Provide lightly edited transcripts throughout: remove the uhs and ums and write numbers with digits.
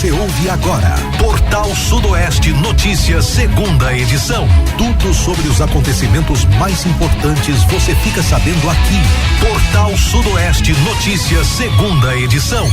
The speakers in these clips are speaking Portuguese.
Você ouve agora Portal Sudoeste Notícias, segunda edição. Tudo sobre os acontecimentos mais importantes você fica sabendo aqui. Portal Sudoeste Notícias, segunda edição.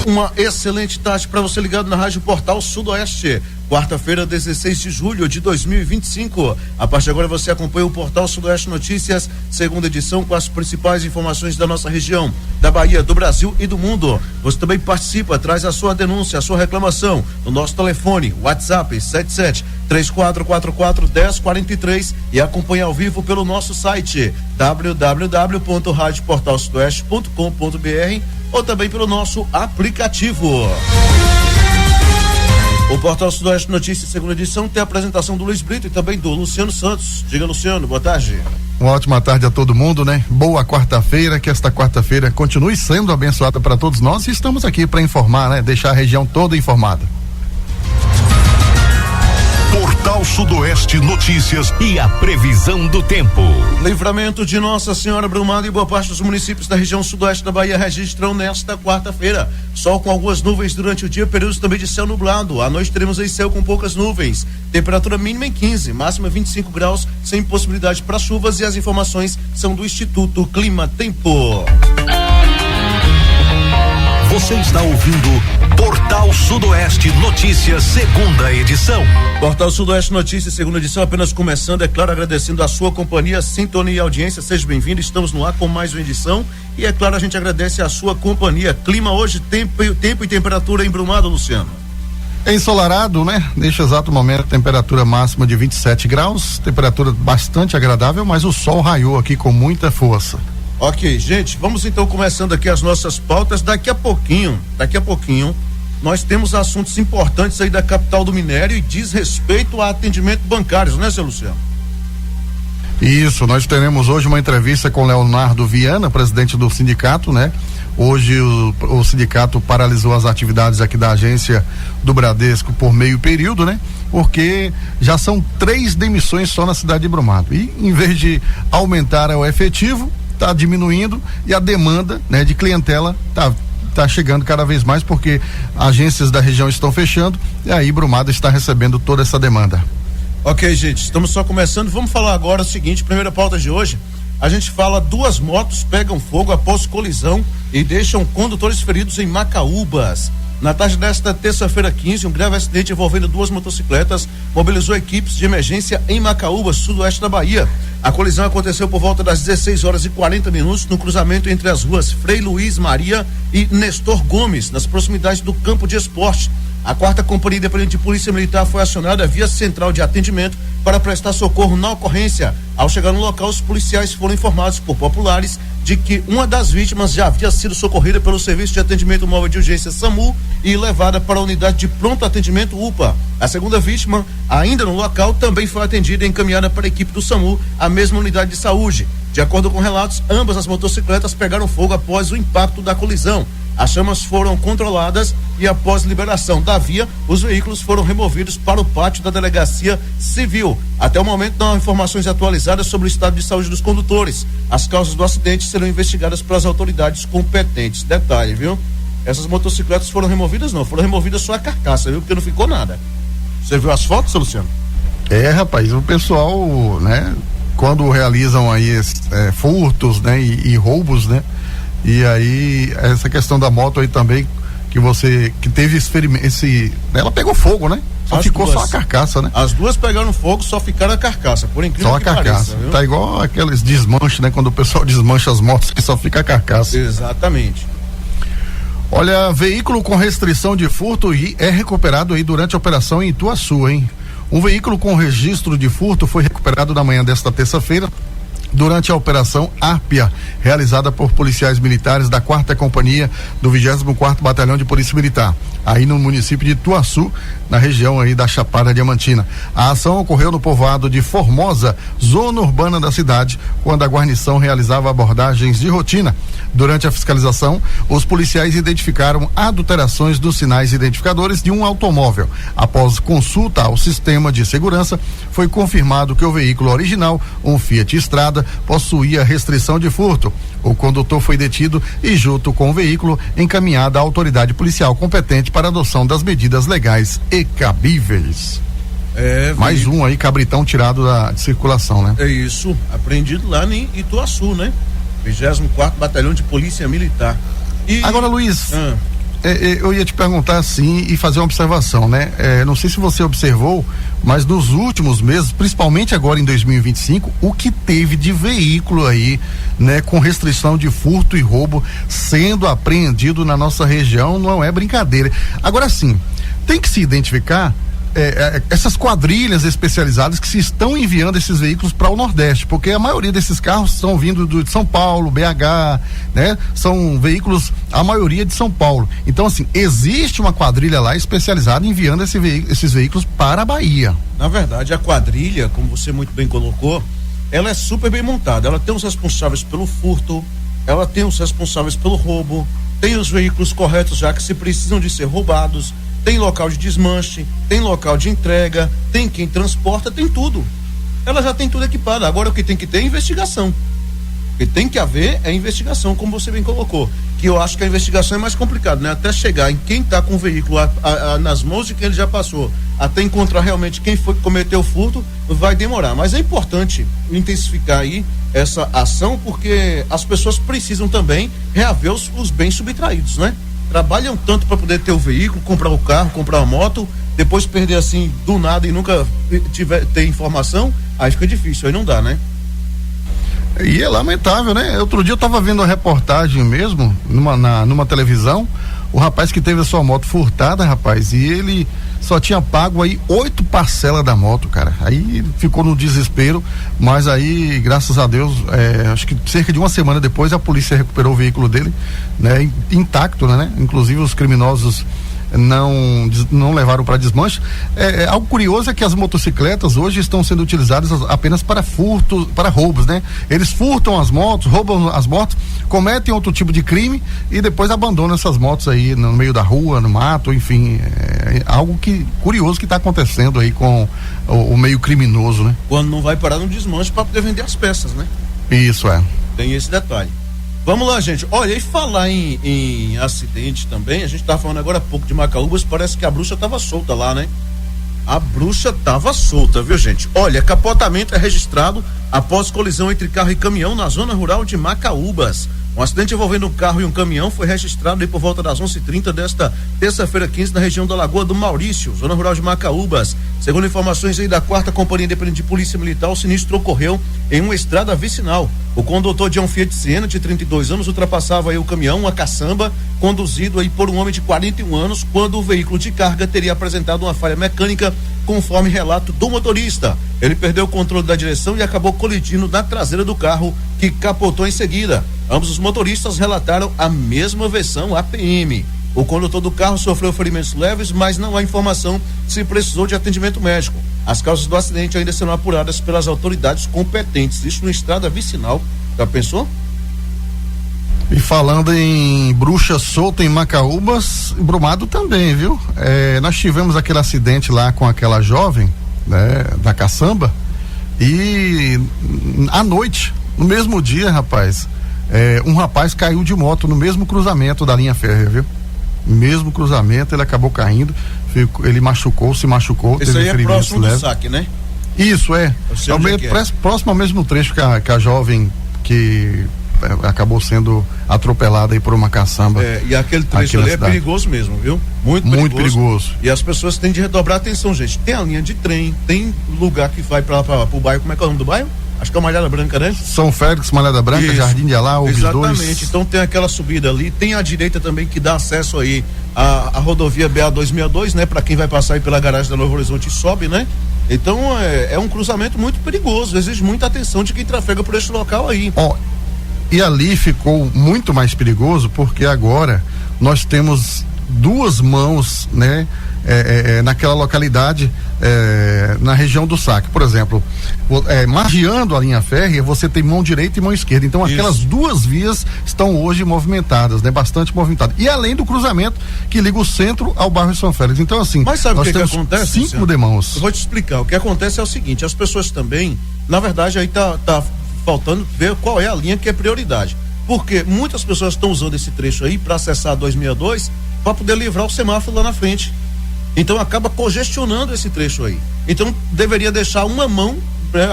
Uma excelente tarde para você ligado na Rádio Portal Sudoeste. Quarta-feira, 16 de julho de 2025. A partir de agora você acompanha o Portal Sudoeste Notícias, segunda edição, com as principais informações da nossa região, da Bahia, do Brasil e do mundo. Você também participa, traz a sua denúncia, a sua reclamação no nosso telefone, WhatsApp 77-3444-1043 e acompanha ao vivo pelo nosso site www.radioportalsudoeste.com.br ou também pelo nosso aplicativo. O Portal Sudoeste Notícias, segunda edição, tem a apresentação do Luiz Brito e também do Luciano Santos. Diga, Luciano, boa tarde. Uma ótima tarde a todo mundo, né? Boa quarta-feira, que esta quarta-feira continue sendo abençoada para todos nós e estamos aqui para informar, né? Deixar a região toda informada. Portal Sudoeste Notícias e a previsão do tempo. Livramento de Nossa Senhora, Brumado e boa parte dos municípios da região sudoeste da Bahia registram nesta quarta-feira sol com algumas nuvens durante o dia, períodos também de céu nublado. À noite teremos aí céu com poucas nuvens. Temperatura mínima em 15, máxima 25 graus, sem possibilidade para chuvas, e as informações são do Instituto Clima Tempo. Você está ouvindo Portal Sudoeste Notícias, segunda edição. Portal Sudoeste Notícias, segunda edição, apenas começando, é claro, agradecendo a sua companhia, sintonia e audiência. Seja bem-vindo, estamos no ar com mais uma edição e, é claro, a gente agradece a sua companhia. Clima hoje, tempo e temperatura em Brumado, Luciano. É ensolarado, né? Neste exato momento, temperatura máxima de 27 graus, temperatura bastante agradável, mas o sol raiou aqui com muita força. Ok, gente, vamos então começando aqui as nossas pautas. Daqui a pouquinho, nós temos assuntos importantes aí da capital do minério e diz respeito a atendimento bancários, né, seu Luciano? Isso, nós teremos hoje uma entrevista com Leonardo Viana, presidente do sindicato, né? Hoje o sindicato paralisou as atividades aqui da agência do Bradesco por meio período, né? Porque já são 3 demissões só na cidade de Brumado. E em vez de aumentar o efetivo, está diminuindo, e a demanda, né, de clientela tá chegando cada vez mais, porque agências da região estão fechando e aí Brumado está recebendo toda essa demanda. Ok, gente, estamos só começando. Vamos falar agora o seguinte, primeira pauta de hoje. A gente fala: 2 motos pegam fogo após colisão e deixam condutores feridos em Macaúbas. Na tarde desta terça-feira 15, um grave acidente envolvendo 2 motocicletas mobilizou equipes de emergência em Macaúbas, sudoeste da Bahia. A colisão aconteceu por volta das 16h40 no cruzamento entre as ruas Frei Luiz Maria e Nestor Gomes, nas proximidades do campo de esporte. A 4ª Companhia Independente de Polícia Militar foi acionada via central de atendimento para prestar socorro na ocorrência. Ao chegar no local, os policiais foram informados por populares de que uma das vítimas já havia sido socorrida pelo Serviço de Atendimento Móvel de Urgência SAMU e levada para a unidade de pronto atendimento UPA. A segunda vítima, ainda no local, também foi atendida e encaminhada para a equipe do SAMU, a mesma unidade de saúde. De acordo com relatos, ambas as motocicletas pegaram fogo após o impacto da colisão. As chamas foram controladas e, após liberação da via, os veículos foram removidos para o pátio da Delegacia Civil. Até o momento não há informações atualizadas sobre o estado de saúde dos condutores. As causas do acidente serão investigadas pelas autoridades competentes. Detalhe, viu? Essas motocicletas foram removidas? Não, foram removidas só a carcaça, viu? Porque não ficou nada. Você viu as fotos, Luciano? Rapaz, o pessoal, né, quando realizam aí furtos, né, e roubos, né, e aí essa questão da moto aí também, que teve ela pegou fogo, né? Só ficou só a carcaça, né? As 2 pegaram fogo, só ficaram a carcaça, por incrível que pareça. Só a carcaça, tá igual aqueles desmanches, né? Quando o pessoal desmancha as motos, que só fica a carcaça. Exatamente. Olha, veículo com restrição de furto é recuperado aí durante a operação em Ituaçu, hein? Um veículo com registro de furto foi recuperado na manhã desta terça-feira durante a operação Ápia, realizada por policiais militares da 4ª Companhia do 24º Batalhão de Polícia Militar. aí no município de Ituaçu, na região aí da Chapada Diamantina. A ação ocorreu no povoado de Formosa, zona urbana da cidade, quando a guarnição realizava abordagens de rotina. Durante a fiscalização, os policiais identificaram adulterações dos sinais identificadores de um automóvel. Após consulta ao sistema de segurança, foi confirmado que o veículo original, um Fiat Strada, possuía restrição de furto. O condutor foi detido e, junto com o veículo, encaminhado à autoridade policial competente para adoção das medidas legais e cabíveis. Mais um aí, cabritão tirado de circulação, né? É isso, apreendido lá em Ituaçu, né? 24º Batalhão de Polícia Militar. Agora, Luiz, eu ia te perguntar assim e fazer uma observação, né? Não sei se você observou, mas nos últimos meses, principalmente agora em 2025, o que teve de veículo aí, né, com restrição de furto e roubo sendo apreendido na nossa região, não é brincadeira. Agora sim, tem que se identificar essas quadrilhas especializadas que se estão enviando esses veículos para o Nordeste, porque a maioria desses carros estão vindo de São Paulo, BH, né? São veículos, a maioria de São Paulo. Então, assim, existe uma quadrilha lá especializada enviando esses veículos para a Bahia. Na verdade, a quadrilha, como você muito bem colocou, ela é super bem montada. Ela tem os responsáveis pelo furto, ela tem os responsáveis pelo roubo, tem os veículos corretos já que se precisam de ser roubados, tem local de desmanche, tem local de entrega, tem quem transporta, tem tudo. Ela já tem tudo equipado. Agora o que tem que ter é investigação. O que tem que haver é investigação, como você bem colocou. Que eu acho que a investigação é mais complicada, né? Até chegar em quem está com o veículo nas mãos de quem ele já passou, até encontrar realmente quem foi que cometeu o furto, vai demorar. Mas é importante intensificar aí essa ação, porque as pessoas precisam também reaver os bens subtraídos, né? Trabalham tanto para poder ter o veículo, comprar o carro, comprar a moto, depois perder assim do nada e nunca ter informação, aí fica difícil, aí não dá, né? E é lamentável, né? Outro dia eu tava vendo uma reportagem mesmo, numa televisão, o rapaz que teve a sua moto furtada, rapaz, e ele só tinha pago aí 8 parcelas da moto, cara. Aí ficou no desespero, mas aí, graças a Deus, acho que cerca de uma semana depois a polícia recuperou o veículo dele, né? Intacto, né? Inclusive os criminosos não levaram para desmanche. Algo curioso é que as motocicletas hoje estão sendo utilizadas apenas para furtos, para roubos, né? Eles furtam as motos, roubam as motos, cometem outro tipo de crime e depois abandonam essas motos aí no meio da rua, no mato, enfim, algo curioso que está acontecendo aí com o meio criminoso, né? Quando não vai parar no desmanche para poder vender as peças, né? Isso tem esse detalhe. Vamos lá, gente. Olha, e falar em acidente também, a gente tava falando agora há pouco de Macaúbas, parece que a bruxa tava solta lá, né? A bruxa tava solta, viu, gente? Olha, capotamento é registrado após colisão entre carro e caminhão na zona rural de Macaúbas. Um acidente envolvendo um carro e um caminhão foi registrado aí por volta das 11h30 desta terça-feira 15 na região da Lagoa do Maurício, zona rural de Macaúbas. Segundo informações aí da 4ª Companhia Independente de Polícia Militar, o sinistro ocorreu em uma estrada vicinal. O condutor de um Fiat Siena de 32 anos ultrapassava aí o caminhão, uma caçamba, conduzido aí por um homem de 41 anos, quando o veículo de carga teria apresentado uma falha mecânica, conforme relato do motorista. Ele perdeu o controle da direção e acabou colidindo na traseira do carro, que capotou em seguida. Ambos os motoristas relataram a mesma versão à PM. O condutor do carro sofreu ferimentos leves, mas não há informação se precisou de atendimento médico. As causas do acidente ainda serão apuradas pelas autoridades competentes. Isso na estrada vicinal. Já pensou? E falando em bruxa solta em Macaúbas, Brumado também, viu? Nós tivemos aquele acidente lá com aquela jovem, né, da caçamba, e à noite, no mesmo dia, rapaz, um rapaz caiu de moto no mesmo cruzamento da linha férrea, viu? Mesmo cruzamento, ele acabou caindo, ele se machucou. Isso aí é próximo do saque, né? Isso, próximo ao mesmo trecho que a jovem que acabou sendo atropelada aí por uma caçamba. E aquele trecho ali é perigoso mesmo, viu? Muito perigoso. E as pessoas têm de redobrar a atenção, gente. Tem a linha de trem, tem lugar que vai para o bairro, como é que é o nome do bairro? Acho que é Malhada Branca, né? São Félix, Malhada Branca, isso. Jardim de Alá, Exatamente, então tem aquela subida ali, tem a direita também que dá acesso aí à rodovia BA-262, né? Para quem vai passar aí pela garagem da Novo Horizonte e sobe, né? Então é um cruzamento muito perigoso, exige muita atenção de quem trafega por esse local aí. E ali ficou muito mais perigoso porque agora nós temos duas mãos, né? Naquela localidade, na região do saque. Por exemplo, margeando a linha férrea, você tem mão direita e mão esquerda. Então, aquelas duas vias estão hoje movimentadas, né? Bastante movimentadas. E além do cruzamento que liga o centro ao bairro São Félix. Então, assim, mas sabe o que acontece? 5 demãos. Eu vou te explicar. O que acontece é o seguinte: as pessoas também, na verdade, aí tá faltando ver qual é a linha que é prioridade. Porque muitas pessoas estão usando esse trecho aí para acessar a 262 para poder livrar o semáforo lá na frente. Então acaba congestionando esse trecho aí. Então deveria deixar uma mão,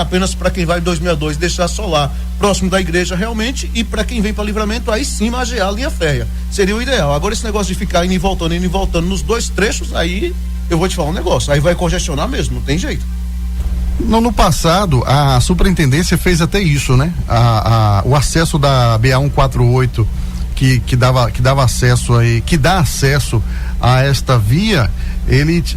apenas para quem vai 262, deixar só lá próximo da igreja realmente, e para quem vem para Livramento, aí sim margear a linha férrea. Seria o ideal. Agora esse negócio de ficar indo e voltando nos dois trechos, aí eu vou te falar um negócio, aí vai congestionar mesmo, não tem jeito. No passado, a superintendência fez até isso, né? O acesso da BA-148, que dava acesso aí, que dá acesso a esta via,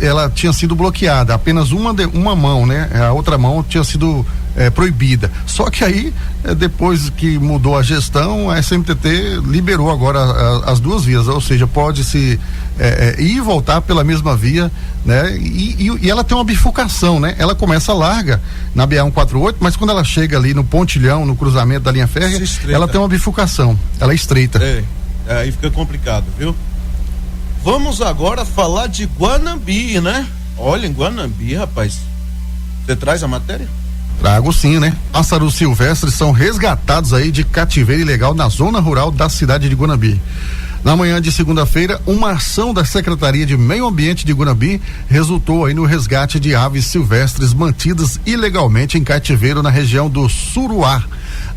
ela tinha sido bloqueada, apenas uma mão, né? A outra mão tinha sido proibida. Só que aí, depois que mudou a gestão, a SMTT liberou agora as duas vias, ou seja, pode-se ir e voltar pela mesma via, né? E ela tem uma bifurcação, né? Ela começa larga na BA-148, mas quando ela chega ali no pontilhão, no cruzamento da linha férrea, ela tem uma bifurcação, ela é estreita. Aí fica complicado, viu? Vamos agora falar de Guanambi, né? Olha, em Guanambi, rapaz, você traz a matéria? Trago sim, né? Pássaros silvestres são resgatados aí de cativeiro ilegal na zona rural da cidade de Guanambi. Na manhã de segunda-feira, uma ação da Secretaria de Meio Ambiente de Guanambi resultou aí no resgate de aves silvestres mantidas ilegalmente em cativeiro na região do Suruá.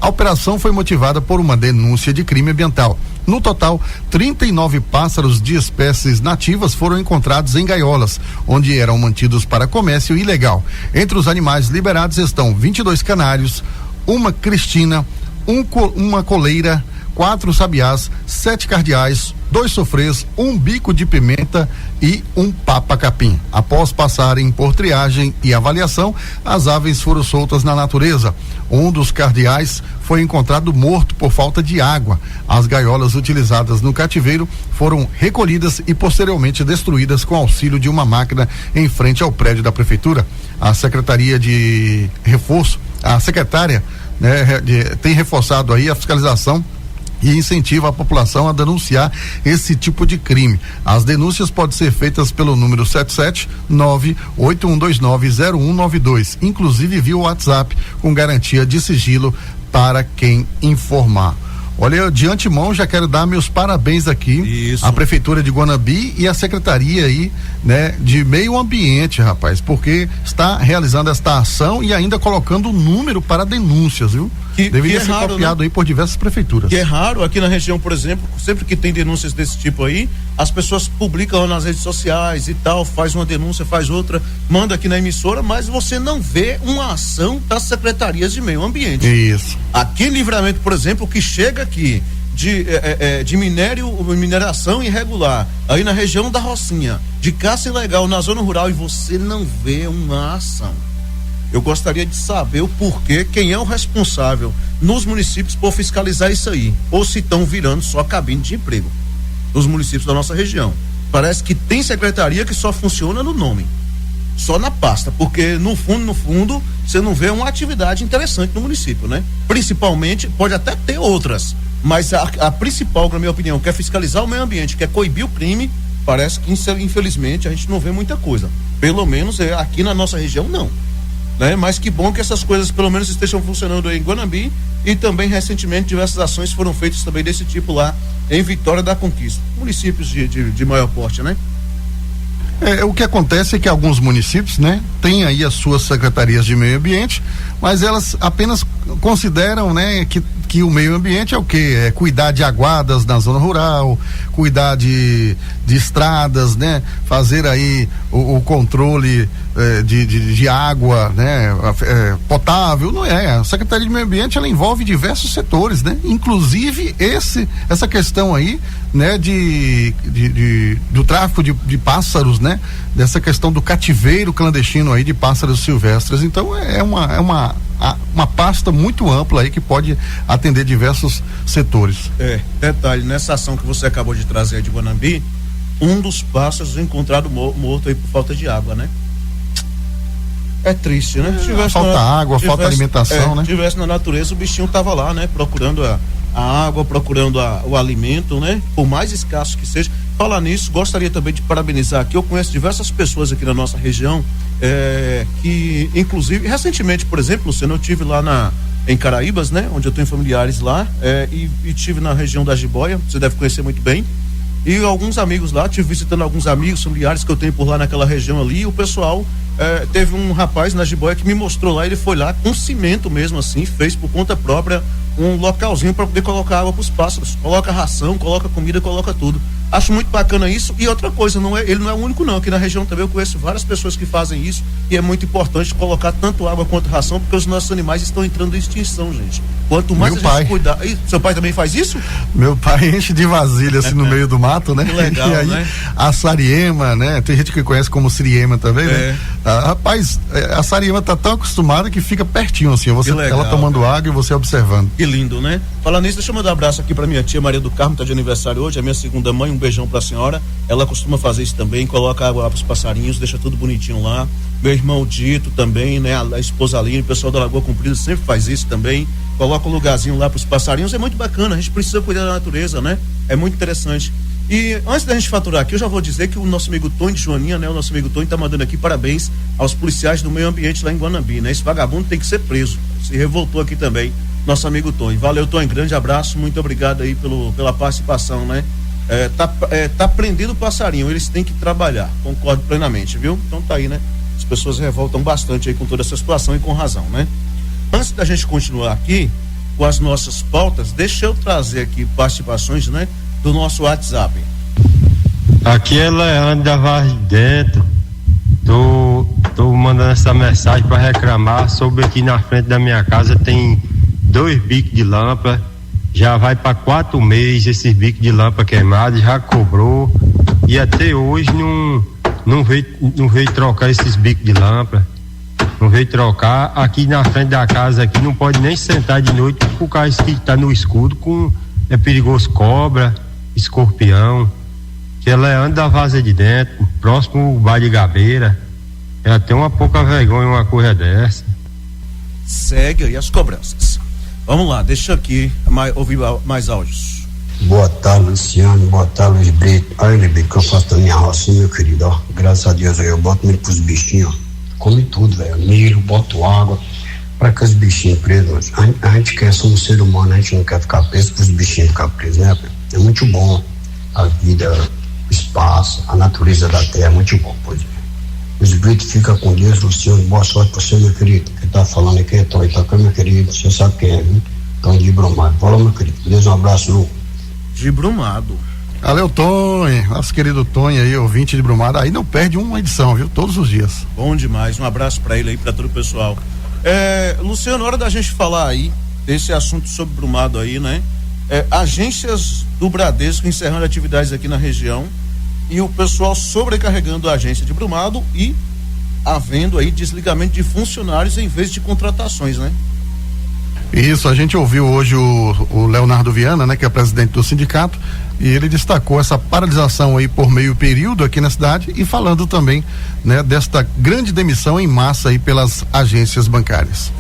A operação foi motivada por uma denúncia de crime ambiental. No total, 39 pássaros de espécies nativas foram encontrados em gaiolas, onde eram mantidos para comércio ilegal. Entre os animais liberados estão 22 canários, uma cristina, uma coleira, 4 sabiás, 7 cardeais, 2 sofrês, um bico de pimenta e um papa-capim. Após passarem por triagem e avaliação, as aves foram soltas na natureza. Um dos cardeais foi encontrado morto por falta de água. As gaiolas utilizadas no cativeiro foram recolhidas e posteriormente destruídas com auxílio de uma máquina em frente ao prédio da prefeitura. A Secretaria de Reforço, a secretária, né, tem reforçado aí a fiscalização e incentiva a população a denunciar esse tipo de crime. As denúncias podem ser feitas pelo número 77981290192, inclusive via WhatsApp, com garantia de sigilo para quem informar. Olha, eu de antemão já quero dar meus parabéns aqui à Prefeitura de Guanambi e à Secretaria aí, né, de Meio Ambiente, rapaz, porque está realizando esta ação e ainda colocando um número para denúncias, viu? Deveria ser raro, copiado, né? Aí por diversas prefeituras. Que é raro aqui na região, por exemplo, sempre que tem denúncias desse tipo aí, as pessoas publicam nas redes sociais e tal, faz uma denúncia, faz outra, manda aqui na emissora, mas você não vê uma ação das secretarias de meio ambiente. Isso. Aqui em Livramento, por exemplo, que chega aqui de mineração irregular, aí na região da Rocinha, de caça ilegal na zona rural, e você não vê uma ação. Eu gostaria de saber o porquê, quem é o responsável nos municípios por fiscalizar isso aí, ou se estão virando só cabine de emprego nos municípios da nossa região. Parece que tem secretaria que só funciona no nome, só na pasta, porque no fundo você não vê uma atividade interessante no município, né? Principalmente, pode até ter outras, mas a principal, na minha opinião, que é fiscalizar o meio ambiente, que é coibir o crime, parece que infelizmente a gente não vê muita coisa, pelo menos aqui na nossa região não. Né? Mas que bom que essas coisas pelo menos estejam funcionando aí em Guanambi, e também recentemente diversas ações foram feitas também desse tipo lá em Vitória da Conquista, municípios de maior porte, né? O que acontece é que alguns municípios, né, têm aí as suas secretarias de meio ambiente, mas elas apenas consideram, né, que o meio ambiente é o quê? É cuidar de aguadas na zona rural, cuidar de estradas, né, fazer aí o controle de água, né, potável. Não é. A Secretaria de Meio Ambiente, ela envolve diversos setores, né, inclusive essa questão aí, né, do tráfico de pássaros, né, dessa questão do cativeiro clandestino aí de pássaros silvestres. Então é uma pasta muito ampla aí que pode atender diversos setores. Detalhe, nessa ação que você acabou de trazer de Guanambi, um dos pássaros encontrado morto aí por falta de água, né? É triste, né? Falta água, falta alimentação, né? Tivesse na natureza, o bichinho tava lá, né? Procurando a água, procurando o alimento, né? Por mais escasso que seja. Falar nisso, gostaria também de parabenizar aqui, eu conheço diversas pessoas aqui na nossa região, que inclusive, recentemente, por exemplo, Luciano, eu tive lá em Caraíbas, né? Onde eu tenho familiares lá, e tive na região da Jiboia, você deve conhecer muito bem, e alguns amigos lá, tive visitando alguns amigos, familiares que eu tenho por lá naquela região ali, e o pessoal, teve um rapaz na Jiboia que me mostrou lá, ele foi lá com cimento mesmo assim, fez por conta própria um localzinho para poder colocar água para os pássaros, coloca ração, coloca comida, coloca tudo. Acho muito bacana isso. E outra coisa, ele não é o único não, aqui na região também eu conheço várias pessoas que fazem isso, e é muito importante colocar tanto água quanto ração, porque os nossos animais estão entrando em extinção, gente. Quanto mais a gente cuidar. E seu pai também faz isso? Meu pai enche de vasilha assim no meio do mato, né? Que legal, e aí, né? A sariema, né? Tem gente que conhece como siriema também, né? Rapaz, a sariema tá tão acostumada que fica pertinho assim, ela tomando água e você observando. Que lindo, né? Falando nisso, deixa eu mandar um abraço aqui pra minha tia Maria do Carmo, tá de aniversário hoje, a minha segunda mãe, um beijão pra senhora. Ela costuma fazer isso também, coloca água lá pros passarinhos, deixa tudo bonitinho lá. Meu irmão Dito também, né? A esposa Aline, o pessoal da Lagoa Comprida sempre faz isso também. Coloca um lugarzinho lá pros passarinhos, é muito bacana, a gente precisa cuidar da natureza, né? É muito interessante. E antes da gente faturar aqui, eu já vou dizer que o nosso amigo Tony de Joaninha, né? O nosso amigo Tony tá mandando aqui parabéns aos policiais do meio ambiente lá em Guanambi, né? Esse vagabundo tem que ser preso. Se revoltou aqui também, nosso amigo Tony. Valeu, Tony, grande abraço, muito obrigado aí pela participação, né? Tá prendendo o passarinho, eles têm que trabalhar, concordo plenamente, viu? Então tá aí, né? As pessoas revoltam bastante aí com toda essa situação e com razão, né? Antes da gente continuar aqui com as nossas pautas, deixa eu trazer aqui participações, né? Do nosso WhatsApp. Aqui é Leandro da Vaz de Dentro. Tô mandando essa mensagem para reclamar sobre aqui na frente da minha casa tem 2 bicos de lâmpada. Já vai para 4 meses esses bicos de lâmpada queimados, já cobrou e até hoje não veio trocar esses bicos de lâmpada. Não veio trocar. Aqui na frente da casa aqui não pode nem sentar de noite por causa que tá no escuro é perigoso cobra, escorpião. Que é Leandro da Vaza de Dentro, próximo ao Bar de Gabeira. É até uma pouca vergonha uma coisa dessa. Segue aí as cobranças. Vamos lá, deixa aqui ouvir mais áudios. Boa tarde, Luciano. Boa tarde, Luiz Brito. Olha, Brito, que eu faço da minha roça, meu querido, ó. Graças a Deus, eu boto milho pros bichinhos, ó. Come tudo, velho. Milho, boto água para que os bichinhos presos. A gente quer, somos ser humano, a gente não quer ficar preso para os bichinhos ficar presos, né? É muito bom a vida, o espaço, a natureza da terra, é muito bom, pois é. Luiz Brito, fica com Deus, Luciano. Boa sorte para você, meu querido. Quem tá falando aqui é Tony Itaca, meu querido. Você sabe quem é, viu? Tony de Brumado. Fala, meu querido. Deus, um abraço, Lu. De Brumado. Valeu, Tony, nosso querido Tony aí, ouvinte de Brumado, aí não perde uma edição, viu? Todos os dias. Bom demais, um abraço pra ele aí, pra todo o pessoal. Luciano, hora da gente falar aí desse assunto sobre Brumado aí, né? Agências do Bradesco encerrando atividades aqui na região e o pessoal sobrecarregando a agência de Brumado e havendo aí desligamento de funcionários em vez de contratações, né? Isso, a gente ouviu hoje o Leonardo Viana, né, que é presidente do sindicato, e ele destacou essa paralisação aí por meio período aqui na cidade e falando também, né, desta grande demissão em massa aí pelas agências bancárias.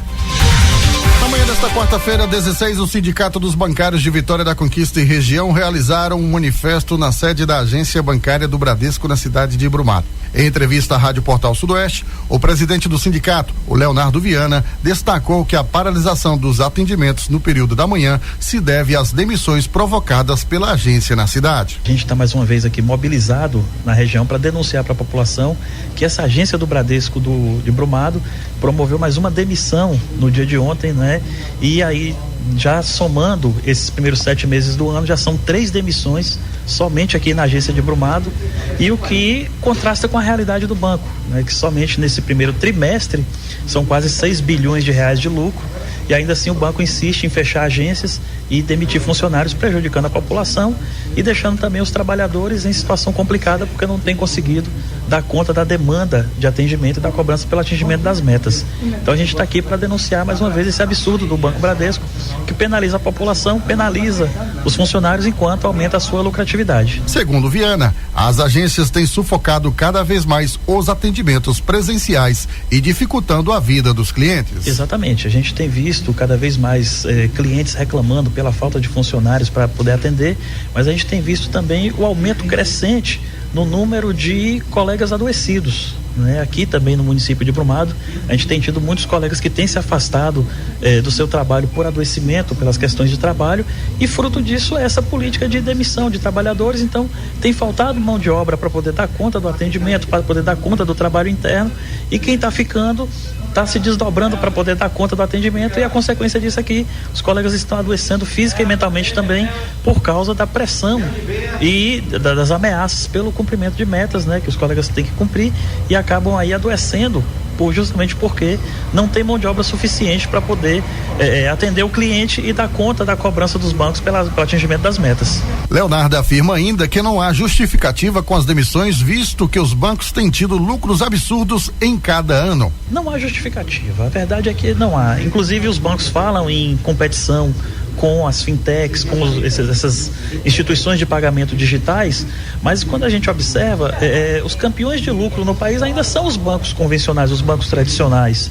Amanhã desta quarta-feira, 16, o Sindicato dos Bancários de Vitória da Conquista e Região realizaram um manifesto na sede da agência bancária do Bradesco na cidade de Brumado. Em entrevista à Rádio Portal Sudoeste, o presidente do sindicato, o Leonardo Viana, destacou que a paralisação dos atendimentos no período da manhã se deve às demissões provocadas pela agência na cidade. A gente está mais uma vez aqui mobilizado na região para denunciar para a população que essa agência do Bradesco de Brumado promoveu mais uma demissão no dia de ontem, né? E aí, já somando esses primeiros 7 meses do ano, já são 3 demissões somente aqui na agência de Brumado, e o que contrasta com a realidade do banco, né? Que somente nesse primeiro trimestre são quase 6 bilhões de reais de lucro, e ainda assim o banco insiste em fechar agências e demitir funcionários, prejudicando a população e deixando também os trabalhadores em situação complicada porque não tem conseguido dar conta da demanda de atendimento e da cobrança pelo atingimento das metas. Então a gente está aqui para denunciar mais uma vez esse absurdo do Banco Bradesco, que penaliza a população, penaliza os funcionários enquanto aumenta a sua lucratividade. Segundo Viana, as agências têm sufocado cada vez mais os atendimentos presenciais e dificultando a vida dos clientes. Exatamente, a gente tem visto cada vez mais clientes reclamando pela falta de funcionários para poder atender, mas a gente tem visto também o aumento crescente no número de colegas adoecidos. Aqui também no município de Brumado, a gente tem tido muitos colegas que têm se afastado do seu trabalho por adoecimento, pelas questões de trabalho, e fruto disso é essa política de demissão de trabalhadores. Então tem faltado mão de obra para poder dar conta do atendimento, para poder dar conta do trabalho interno, e quem está ficando está se desdobrando para poder dar conta do atendimento, e a consequência disso é que os colegas estão adoecendo física e mentalmente também por causa da pressão e das ameaças pelo cumprimento de metas, que os colegas têm que cumprir, e acabam aí adoecendo justamente porque não tem mão de obra suficiente para poder atender o cliente e dar conta da cobrança dos bancos pelo atingimento das metas. Leonardo afirma ainda que não há justificativa com as demissões, visto que os bancos têm tido lucros absurdos em cada ano. Não há justificativa, a verdade é que não há. Inclusive os bancos falam em competição com as fintechs, com essas instituições de pagamento digitais, mas quando a gente observa, os campeões de lucro no país ainda são os bancos convencionais, os bancos tradicionais.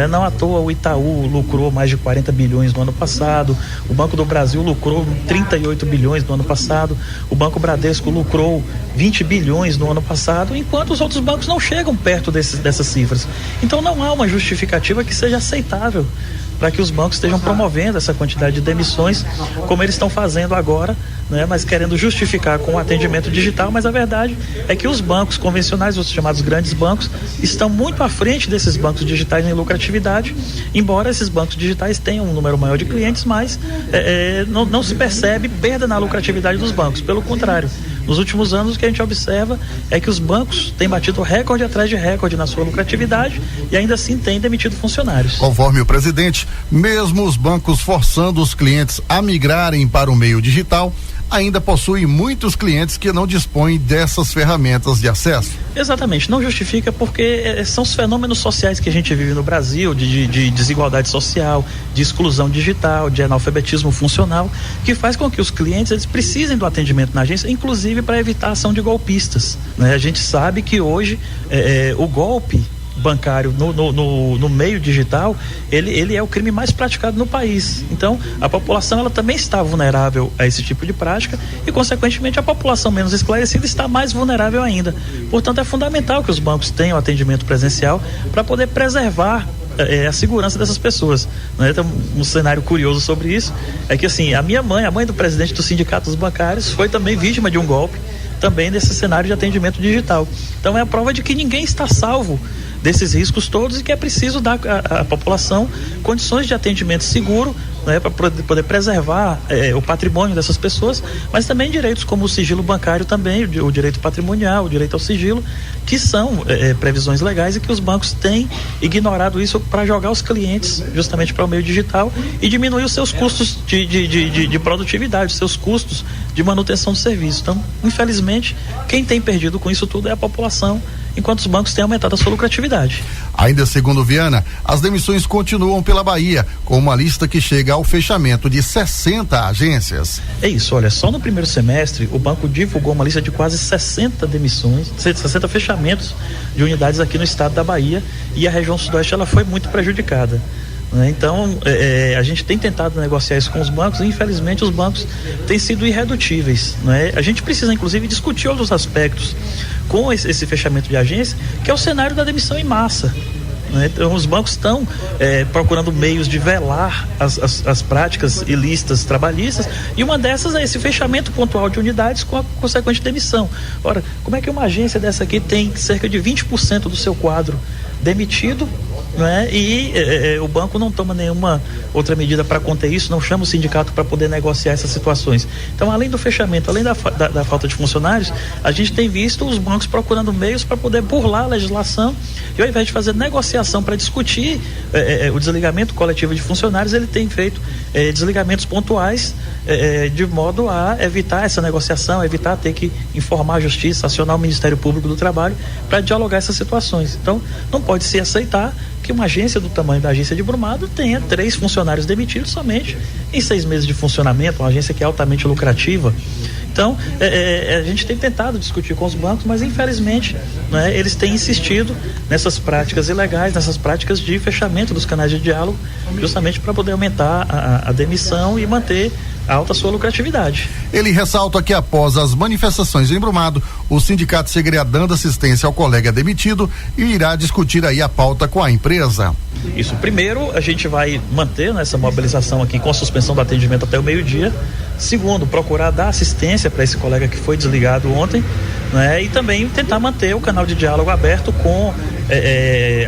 Não à toa o Itaú lucrou mais de 40 bilhões no ano passado, o Banco do Brasil lucrou 38 bilhões no ano passado, o Banco Bradesco lucrou 20 bilhões no ano passado, enquanto os outros bancos não chegam perto dessas cifras. Então não há uma justificativa que seja aceitável para que os bancos estejam promovendo essa quantidade de demissões, como eles estão fazendo agora, mas querendo justificar com o atendimento digital. Mas a verdade é que os bancos convencionais, os chamados grandes bancos, estão muito à frente desses bancos digitais em lucratividade, embora esses bancos digitais tenham um número maior de clientes, mas não se percebe perda na lucratividade dos bancos. Pelo contrário, nos últimos anos o que a gente observa é que os bancos têm batido recorde atrás de recorde na sua lucratividade e ainda assim têm demitido funcionários. Conforme o presidente, mesmo os bancos forçando os clientes a migrarem para o meio digital, ainda possui muitos clientes que não dispõem dessas ferramentas de acesso. Exatamente, não justifica porque são os fenômenos sociais que a gente vive no Brasil, de desigualdade social, de exclusão digital, de analfabetismo funcional, que faz com que os clientes eles precisem do atendimento na agência, inclusive para evitar a ação de golpistas. A gente sabe que hoje o golpe bancário no meio digital, ele é o crime mais praticado no país. Então, a população ela também está vulnerável a esse tipo de prática e, consequentemente, a população menos esclarecida está mais vulnerável ainda. Portanto, é fundamental que os bancos tenham atendimento presencial para poder preservar a segurança dessas pessoas. Então, um cenário curioso sobre isso é que, assim, a mãe do presidente do Sindicato dos Bancários foi também vítima de um golpe, também nesse cenário de atendimento digital. Então, é a prova de que ninguém está salvo desses riscos todos e que é preciso dar à população condições de atendimento seguro, para poder preservar o patrimônio dessas pessoas, mas também direitos como o sigilo bancário também, o direito patrimonial, o direito ao sigilo, que são previsões legais e que os bancos têm ignorado isso para jogar os clientes justamente para o meio digital e diminuir os seus custos de produtividade, os seus custos de manutenção do serviço. Então, infelizmente, quem tem perdido com isso tudo é a população, enquanto os bancos têm aumentado a sua lucratividade. Ainda segundo Viana, as demissões continuam pela Bahia, com uma lista que chega ao fechamento de 60 agências. É isso, olha, só no primeiro semestre o banco divulgou uma lista de quase 60 demissões, 60 fechamentos de unidades aqui no estado da Bahia, e a região sudoeste ela foi muito prejudicada. Então, a gente tem tentado negociar isso com os bancos e, infelizmente, os bancos têm sido irredutíveis. A gente precisa, inclusive, discutir outros aspectos com esse fechamento de agência, que é o cenário da demissão em massa. Então, os bancos estão procurando meios de velar as práticas ilícitas trabalhistas, e uma dessas é esse fechamento pontual de unidades com a consequente demissão. Ora, como é que uma agência dessa aqui tem cerca de 20% do seu quadro demitido não é? E o banco não toma nenhuma outra medida para conter isso, não chama o sindicato para poder negociar essas situações. Então, além do fechamento, além da falta de funcionários, a gente tem visto os bancos procurando meios para poder burlar a legislação, e ao invés de fazer negociação para discutir o desligamento coletivo de funcionários, ele tem feito desligamentos pontuais de modo a evitar essa negociação, evitar ter que informar a justiça, acionar o Ministério Público do Trabalho para dialogar essas situações. Então, não pode se aceitar que uma agência do tamanho da agência de Brumado tenha 3 funcionários demitidos somente em 6 meses de funcionamento, uma agência que é altamente lucrativa. Então, a gente tem tentado discutir com os bancos, mas infelizmente, né, eles têm insistido nessas práticas ilegais, nessas práticas de fechamento dos canais de diálogo, justamente para poder aumentar a demissão e manter alta sua lucratividade. Ele ressalta que após as manifestações em Brumado, o sindicato seguirá dando assistência ao colega demitido e irá discutir aí a pauta com a empresa. Isso, primeiro a gente vai manter essa mobilização aqui com a suspensão do atendimento até o meio-dia. Segundo, procurar dar assistência para esse colega que foi desligado ontem, né? E também tentar manter o canal de diálogo aberto com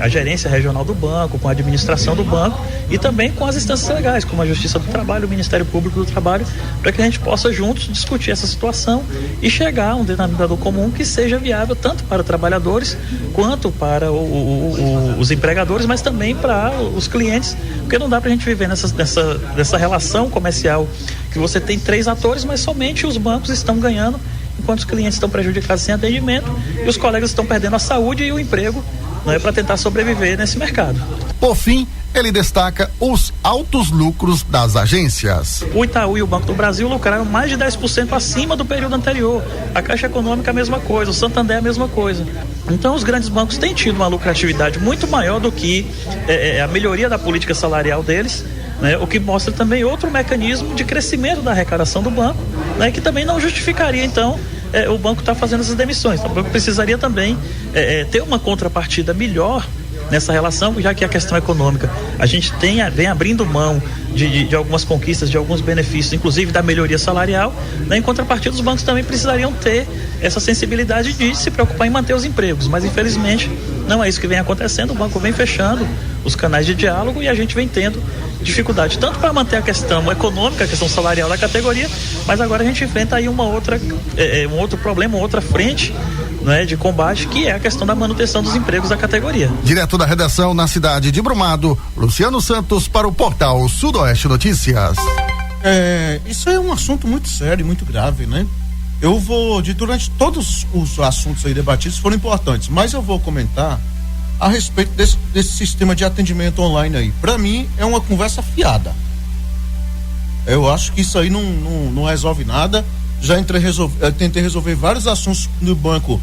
a gerência regional do banco, com a administração do banco e também com as instâncias legais, como a Justiça do Trabalho, o Ministério Público do Trabalho, para que a gente possa juntos discutir essa situação e chegar a um denominador comum que seja viável tanto para trabalhadores quanto para os empregadores, mas também para os clientes, porque não dá para a gente viver nessa relação comercial que você tem 3 atores, mas somente os bancos estão ganhando, enquanto os clientes estão prejudicados sem atendimento e os colegas estão perdendo a saúde e o emprego, né, para tentar sobreviver nesse mercado. Por fim, ele destaca os altos lucros das agências. O Itaú e o Banco do Brasil lucraram mais de 10% acima do período anterior. A Caixa Econômica a mesma coisa, o Santander a mesma coisa. Então os grandes bancos têm tido uma lucratividade muito maior do que a melhoria da política salarial deles, né, o que mostra também outro mecanismo de crescimento da arrecadação do banco, né, que também não justificaria então o banco está fazendo essas demissões. Então, o banco precisaria também ter uma contrapartida melhor nessa relação, já que a questão econômica, a gente vem abrindo mão de algumas conquistas, de alguns benefícios, inclusive da melhoria salarial, né? Em contrapartida, os bancos também precisariam ter essa sensibilidade de se preocupar em manter os empregos, mas infelizmente não é isso que vem acontecendo. O banco vem fechando os canais de diálogo e a gente vem tendo dificuldade, tanto para manter a questão econômica, a questão salarial da categoria, mas agora a gente enfrenta aí um outro problema, uma outra frente, né, de combate, que é a questão da manutenção dos empregos da categoria. Direto da redação na cidade de Brumado, Luciano Santos para o portal Sudoeste Notícias. Isso é um assunto muito sério e muito grave, né? Eu vou, durante todos os assuntos aí debatidos foram importantes, mas eu vou comentar a respeito desse sistema de atendimento online aí. Para mim é uma conversa fiada. Eu acho que isso aí não resolve nada. Já tentei resolver vários assuntos no banco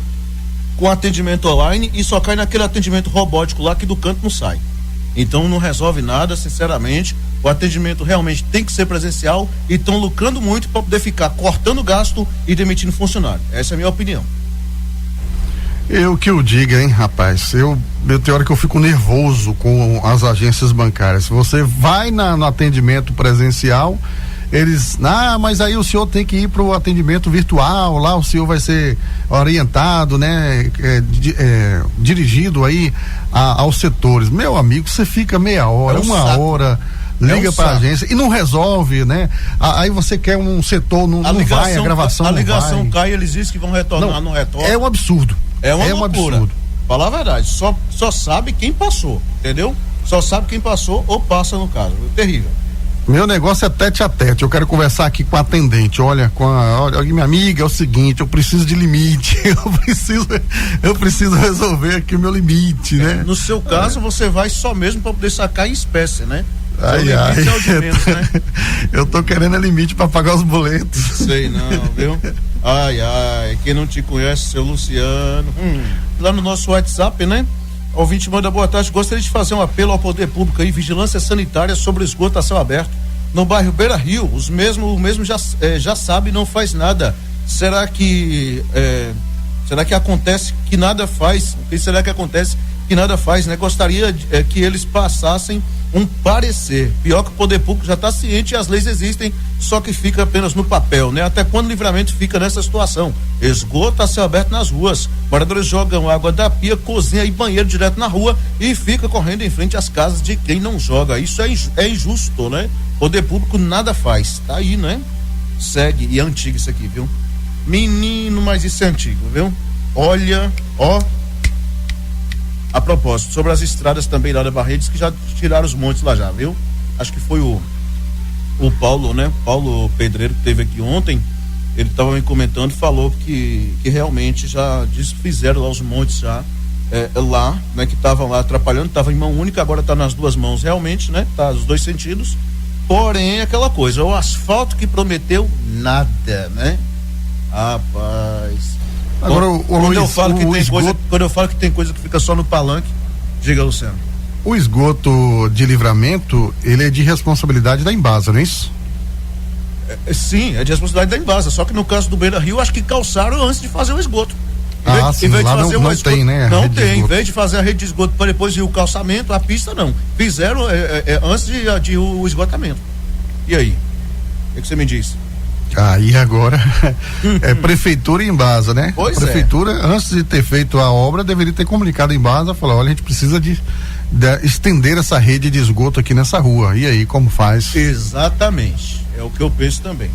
com atendimento online e só cai naquele atendimento robótico lá que do canto não sai. Então não resolve nada, sinceramente. O atendimento realmente tem que ser presencial e estão lucrando muito para poder ficar cortando gasto e demitindo funcionário. Essa é a minha opinião. Eu que o diga, hein, rapaz, eu tenho hora que eu fico nervoso com as agências bancárias. Você vai no atendimento presencial, eles, mas aí o senhor tem que ir para o atendimento virtual, lá o senhor vai ser orientado, né, dirigido aí aos setores. Meu amigo, você fica meia hora, uma hora, liga para a agência e não resolve, né? Aí você quer um setor, não vai, a gravação não vai. A ligação cai, eles dizem que vão retornar, não retorna. É um absurdo. É uma loucura. Absurdo. Falar a verdade, só sabe quem passou, entendeu? Só sabe quem passou ou passa no caso. É terrível. Meu negócio é tete a tete. Eu quero conversar aqui com a atendente. Olha, minha amiga, é o seguinte, eu preciso de limite. Eu preciso resolver aqui o meu limite, né? No seu caso, você vai só mesmo para poder sacar em espécie, né? Ai. É o de menos, né? Eu tô querendo limite para pagar os boletos. Sei não, viu? Ai, quem não te conhece, seu Luciano. Lá no nosso WhatsApp, né? Ouvinte manda boa tarde, gostaria de fazer um apelo ao poder público aí, vigilância sanitária sobre esgoto a céu aberto no bairro Beira Rio. O mesmo já sabe, não faz nada. Será que acontece que nada faz? O que será que acontece que nada faz, né? Gostaria que eles passassem um parecer. Pior que o poder público já está ciente e as leis existem, só que fica apenas no papel, né? Até quando o Livramento fica nessa situação? Esgoto a céu aberto nas ruas, moradores jogam água da pia, cozinha e banheiro direto na rua e fica correndo em frente às casas de quem não joga. Isso é injusto, né? Poder público nada faz, tá aí, né? Segue, e é antigo isso aqui, viu? Menino, mas isso é antigo, viu? Olha, ó. A propósito, sobre as estradas também lá da Barretes, que já tiraram os montes lá já, viu? Acho que foi o Paulo, né? Paulo Pedreiro, que esteve aqui ontem, ele estava me comentando e falou que realmente já desfizeram lá os montes já, lá, né? Que estavam lá atrapalhando, estava em mão única, agora está nas duas mãos realmente, né? Tá nos dois sentidos, porém aquela coisa, o asfalto que prometeu, nada, né? Rapaz... Agora, quando eu falo que tem coisa que fica só no palanque, diga, Luciano. O esgoto de Livramento, ele é de responsabilidade da Embasa, não é isso? Sim, é de responsabilidade da Embasa, só que no caso do Beira Rio, acho que calçaram antes de fazer o esgoto. Sim, lá não tem, né? Não tem, em vez de fazer a rede de esgoto para depois ir o calçamento, a pista não. Fizeram antes de o esgotamento. E aí? O que você me diz? Aí agora é Prefeitura e Embasa, né? Pois a Prefeitura, antes de ter feito a obra, deveria ter comunicado a Embasa, falar, olha, a gente precisa de estender essa rede de esgoto aqui nessa rua. E aí, como faz? Exatamente, é o que eu penso também.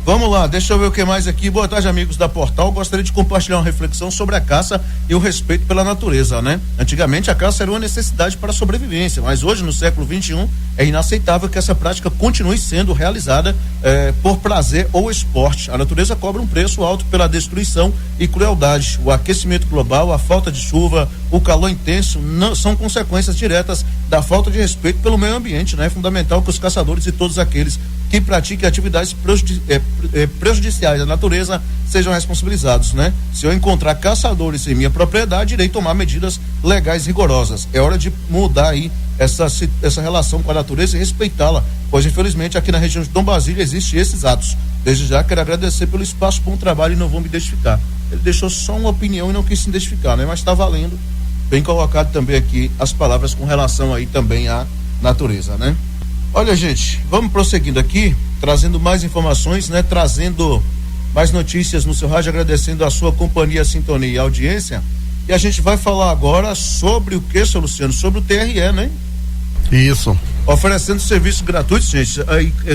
Vamos lá, deixa eu ver o que mais aqui. Boa tarde, amigos da Portal. Gostaria de compartilhar uma reflexão sobre a caça e o respeito pela natureza, né? Antigamente a caça era uma necessidade para a sobrevivência, mas hoje, no século XXI, é inaceitável que essa prática continue sendo realizada por prazer ou esporte. A natureza cobra um preço alto pela destruição e crueldade. O aquecimento global, a falta de chuva, o calor intenso são consequências diretas da falta de respeito pelo meio ambiente, né? É fundamental que os caçadores e todos aqueles que pratiquem atividades prejudiciais à natureza sejam responsabilizados, né? Se eu encontrar caçadores em minha propriedade, irei tomar medidas legais rigorosas. É hora de mudar aí essa relação com a natureza e respeitá-la, pois infelizmente aqui na região de Dom Basílio existem esses atos. Desde já quero agradecer pelo espaço, bom trabalho e não vou me identificar. Ele deixou só uma opinião e não quis se identificar, né? Mas está valendo, bem colocado também aqui as palavras com relação aí também à natureza, né? Olha, gente, vamos prosseguindo aqui, trazendo mais informações, né? Trazendo mais notícias no seu rádio, agradecendo a sua companhia, a sintonia e a audiência. E a gente vai falar agora sobre o que, seu Luciano? Sobre o TRE, né? Isso. Oferecendo serviços gratuitos, gente,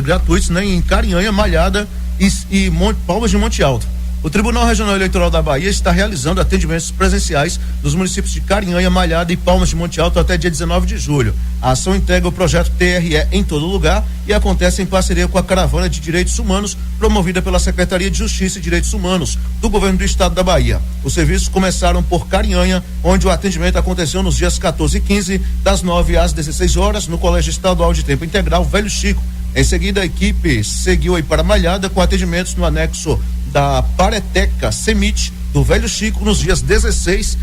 gratuitos, né? Em Carinhanha, Malhada e Palmas de Monte Alto. O Tribunal Regional Eleitoral da Bahia está realizando atendimentos presenciais nos municípios de Carinhanha, Malhada e Palmas de Monte Alto até dia 19 de julho. A ação integra o projeto TRE em todo lugar e acontece em parceria com a Caravana de Direitos Humanos, promovida pela Secretaria de Justiça e Direitos Humanos do Governo do Estado da Bahia. Os serviços começaram por Carinhanha, onde o atendimento aconteceu nos dias 14 e 15, das 9 às 16 horas, no Colégio Estadual de Tempo Integral Velho Chico. Em seguida, a equipe seguiu aí para Malhada com atendimentos no anexo da Pareteca Semite do Velho Chico nos dias 16,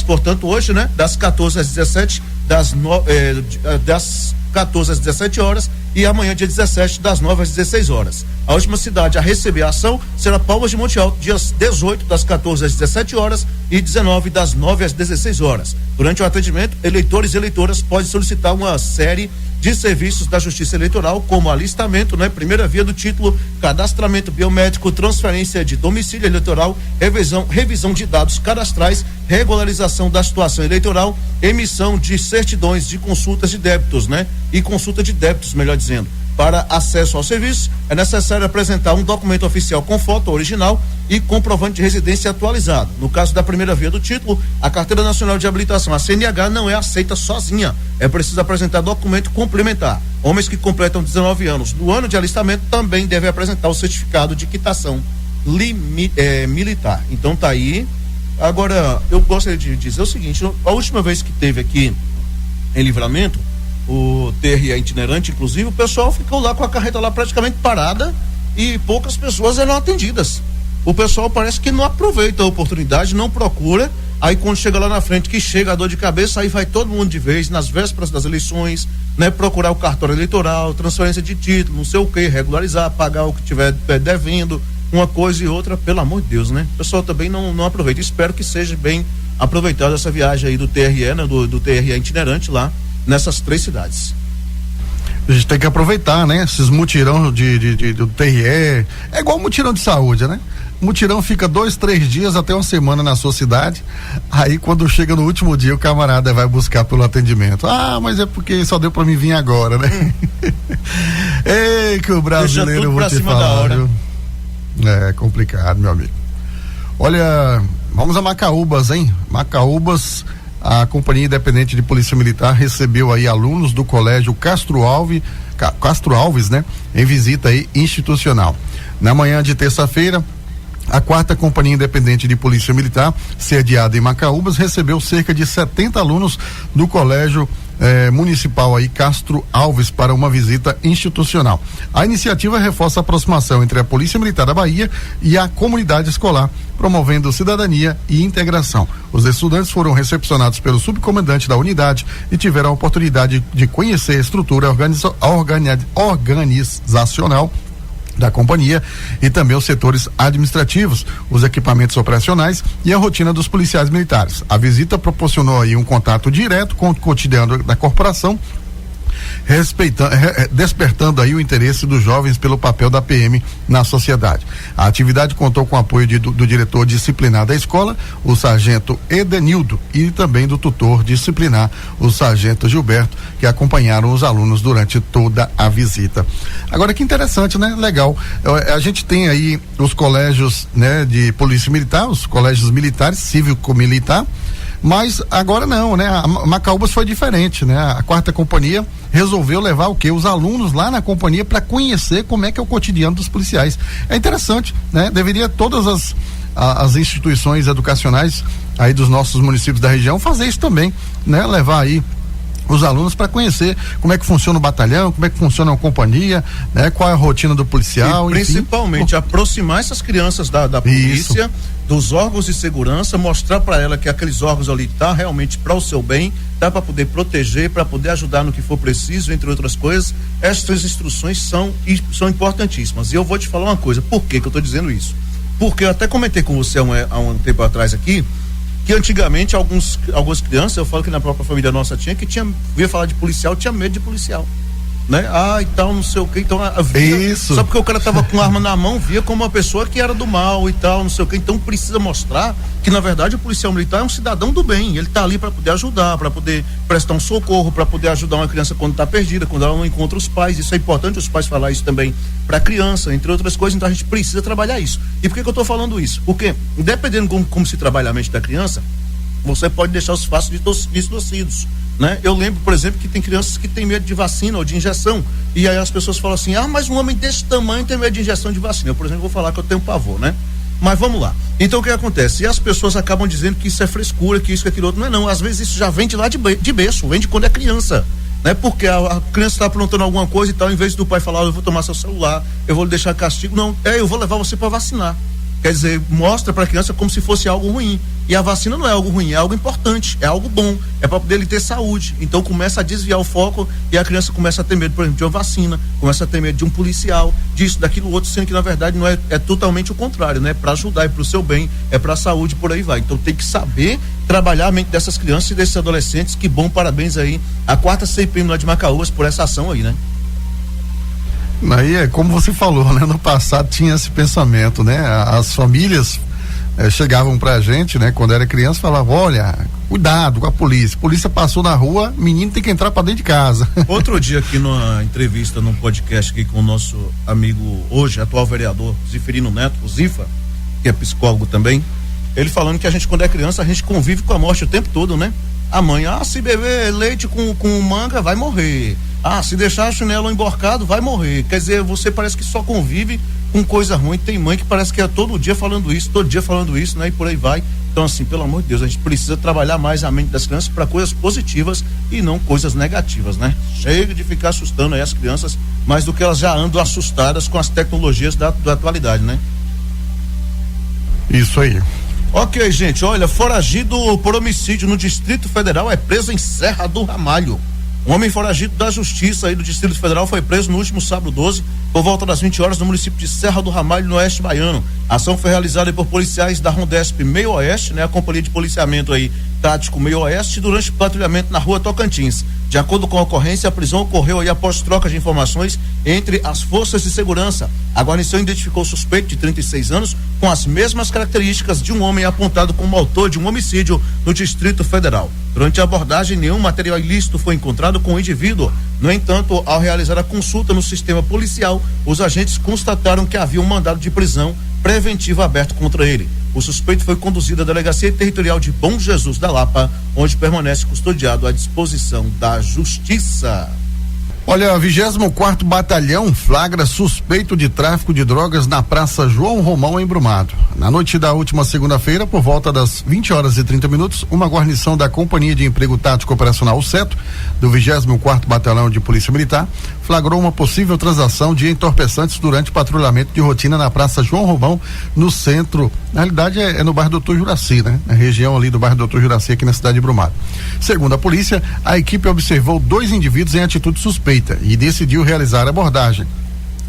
portanto hoje, né? Das 14 às 17, das 14 às 17 horas e amanhã, dia 17, das 9 às 16 horas. A última cidade a receber a ação será Palmas de Monte Alto, dias 18, das 14 às 17 horas e 19, das 9 às 16 horas. Durante o atendimento, eleitores e eleitoras podem solicitar uma série de serviços da Justiça Eleitoral, como alistamento, né? Primeira via do título, cadastramento biométrico, transferência de domicílio eleitoral, revisão de dados cadastrais, regularização da situação eleitoral, emissão de certidões de consultas de débitos, né? E consulta de débitos, melhor dizendo. Para acesso ao serviço, é necessário apresentar um documento oficial com foto original e comprovante de residência atualizado. No caso da primeira via do título, a Carteira Nacional de Habilitação, a CNH, não é aceita sozinha. É preciso apresentar documento complementar. Homens que completam 19 anos no ano de alistamento também devem apresentar o certificado de quitação militar. Então tá aí. Agora, eu gostaria de dizer o seguinte, a última vez que teve aqui em Livramento, o TRE itinerante, inclusive, o pessoal ficou lá com a carreta lá praticamente parada e poucas pessoas eram atendidas. O pessoal parece que não aproveita a oportunidade, não procura, aí quando chega lá na frente, que chega a dor de cabeça, aí vai todo mundo de vez, nas vésperas das eleições, né, procurar o cartório eleitoral, transferência de título, não sei o que, regularizar, pagar o que tiver devendo, uma coisa e outra, pelo amor de Deus, né? O pessoal também não aproveita. Espero que seja bem aproveitada essa viagem aí do TRE, né, do TRE itinerante lá nessas 3 cidades. A gente tem que aproveitar, né? Esses mutirão do TRE, é igual mutirão de saúde, né? O mutirão fica 2, 3 dias até uma semana na sua cidade, aí quando chega no último dia o camarada vai buscar pelo atendimento. Ah, mas é porque só deu pra mim vir agora, né? Ei, que o brasileiro, eu vou te falar, viu? É complicado, meu amigo. Olha, vamos a Macaúbas, hein? Macaúbas, a Companhia Independente de Polícia Militar recebeu aí alunos do Colégio Castro Alves, né? Em visita aí institucional. Na manhã de terça-feira, a 4ª Companhia Independente de Polícia Militar, sediada em Macaúbas, recebeu cerca de 70 alunos do Colégio Municipal aí Castro Alves para uma visita institucional. A iniciativa reforça a aproximação entre a Polícia Militar da Bahia e a comunidade escolar, promovendo cidadania e integração. Os estudantes foram recepcionados pelo subcomandante da unidade e tiveram a oportunidade de conhecer a estrutura organizacional da companhia e também os setores administrativos, os equipamentos operacionais e a rotina dos policiais militares. A visita proporcionou aí um contato direto com o cotidiano da corporação, despertando aí o interesse dos jovens pelo papel da PM na sociedade. A atividade contou com o apoio do diretor disciplinar da escola, o sargento Edenildo, e também do tutor disciplinar, o sargento Gilberto, que acompanharam os alunos durante toda a visita. Agora, que interessante, né? Legal. A gente tem aí os colégios, né, de polícia militar, os colégios militares, cívico-militar, mas agora não, né? A Macaúbas foi diferente, né? A 4ª Companhia resolveu levar o quê? Os alunos lá na companhia para conhecer como é que é o cotidiano dos policiais. É interessante, né? Deveria todas as instituições educacionais aí dos nossos municípios da região fazer isso também, né? Levar aí os alunos para conhecer como é que funciona o batalhão, como é que funciona a companhia, né? Qual é a rotina do policial. E principalmente aproximar essas crianças da polícia, dos órgãos de segurança, mostrar para ela que aqueles órgãos ali tá realmente para o seu bem, tá para poder proteger, para poder ajudar no que for preciso, entre outras coisas. Essas instruções são importantíssimas. E eu vou te falar uma coisa, por que eu estou dizendo isso? Porque eu até comentei com você há um tempo atrás aqui, que antigamente algumas crianças, eu falo que na própria família nossa via falar de policial, tinha medo de policial, né? E tal, não sei o que, então isso. Só porque o cara tava com arma na mão, via como uma pessoa que era do mal e tal, não sei o que, então precisa mostrar que na verdade o policial militar é um cidadão do bem, ele tá ali para poder ajudar, para poder prestar um socorro, para poder ajudar uma criança quando tá perdida, quando ela não encontra os pais. Isso é importante os pais falar isso também para a criança, entre outras coisas. Então a gente precisa trabalhar isso. E por que eu tô falando isso? Porque dependendo como se trabalha a mente da criança, você pode deixar os fatos distorcidos, né? Eu lembro, por exemplo, que tem crianças que têm medo de vacina ou de injeção, e aí as pessoas falam assim, mas um homem desse tamanho tem medo de injeção de vacina. Eu, por exemplo, vou falar que eu tenho pavor, né? Mas vamos lá. Então o que acontece? E as pessoas acabam dizendo que isso é frescura, que isso, que aquilo outro. Não é não, às vezes isso já vem de lá de berço, vem de quando é criança, né? Porque a criança está aprontando alguma coisa e tal, em vez do pai falar, eu vou tomar seu celular, eu vou lhe deixar castigo, não, eu vou levar você para vacinar. Quer dizer, mostra para a criança como se fosse algo ruim. E a vacina não é algo ruim, é algo importante, é algo bom, é para poder ele ter saúde. Então começa a desviar o foco e a criança começa a ter medo, por exemplo, de uma vacina, começa a ter medo de um policial, disso, daquilo outro, sendo que na verdade não é totalmente o contrário, né? Para ajudar, é para o seu bem, é para a saúde, por aí vai. Então tem que saber trabalhar a mente dessas crianças e desses adolescentes. Que bom, parabéns aí a 4ª CPM lá de Macaúbas por essa ação aí, né? Aí é como você falou, né? No passado tinha esse pensamento, né? As famílias chegavam pra gente, né? Quando era criança, falavam, olha, cuidado com a polícia passou na rua, menino tem que entrar pra dentro de casa. Outro dia aqui numa entrevista, num podcast aqui com o nosso amigo, hoje, atual vereador, Ziferino Neto, o Zifa, que é psicólogo também, ele falando que a gente, quando é criança, a gente convive com a morte o tempo todo, né? A mãe, se beber leite com manga, vai morrer. Se deixar chinelo emborcado, vai morrer. Quer dizer, você parece que só convive com coisa ruim. Tem mãe que parece que é todo dia falando isso, né? E por aí vai. Então, assim, pelo amor de Deus, a gente precisa trabalhar mais a mente das crianças para coisas positivas e não coisas negativas, né? Chega de ficar assustando aí as crianças mais do que elas já andam assustadas com as tecnologias da atualidade, né? Isso aí. Ok, gente, olha, foragido por homicídio no Distrito Federal é preso em Serra do Ramalho. Um homem foragido da Justiça aí do Distrito Federal foi preso no último sábado 12, por volta das 20 horas, no município de Serra do Ramalho, no oeste baiano. A ação foi realizada por policiais da Rondesp Meio Oeste, né? A companhia de policiamento aí tático Meio Oeste, durante patrulhamento na rua Tocantins. De acordo com a ocorrência, a prisão ocorreu aí após troca de informações entre as forças de segurança. A guarnição identificou o suspeito de 36 anos com as mesmas características de um homem apontado como autor de um homicídio no Distrito Federal. Durante a abordagem, nenhum material ilícito foi encontrado com o indivíduo. No entanto, ao realizar a consulta no sistema policial, os agentes constataram que havia um mandado de prisão preventivo aberto contra ele. O suspeito foi conduzido à Delegacia Territorial de Bom Jesus da Lapa, onde permanece custodiado à disposição da Justiça. Olha, 24º Batalhão flagra suspeito de tráfico de drogas na Praça João Romão, em Brumado. Na noite da última segunda-feira, por volta das 20h30, uma guarnição da Companhia de Emprego Tático Operacional CETO, do 24º Batalhão de Polícia Militar, flagrou uma possível transação de entorpeçantes durante patrulhamento de rotina na Praça João Romão, no centro. Na realidade é no bairro Doutor Juraci, né? Na região ali do bairro Doutor Juraci, aqui na cidade de Brumado. Segundo a polícia, a equipe observou 2 indivíduos em atitude suspeita e decidiu realizar a abordagem.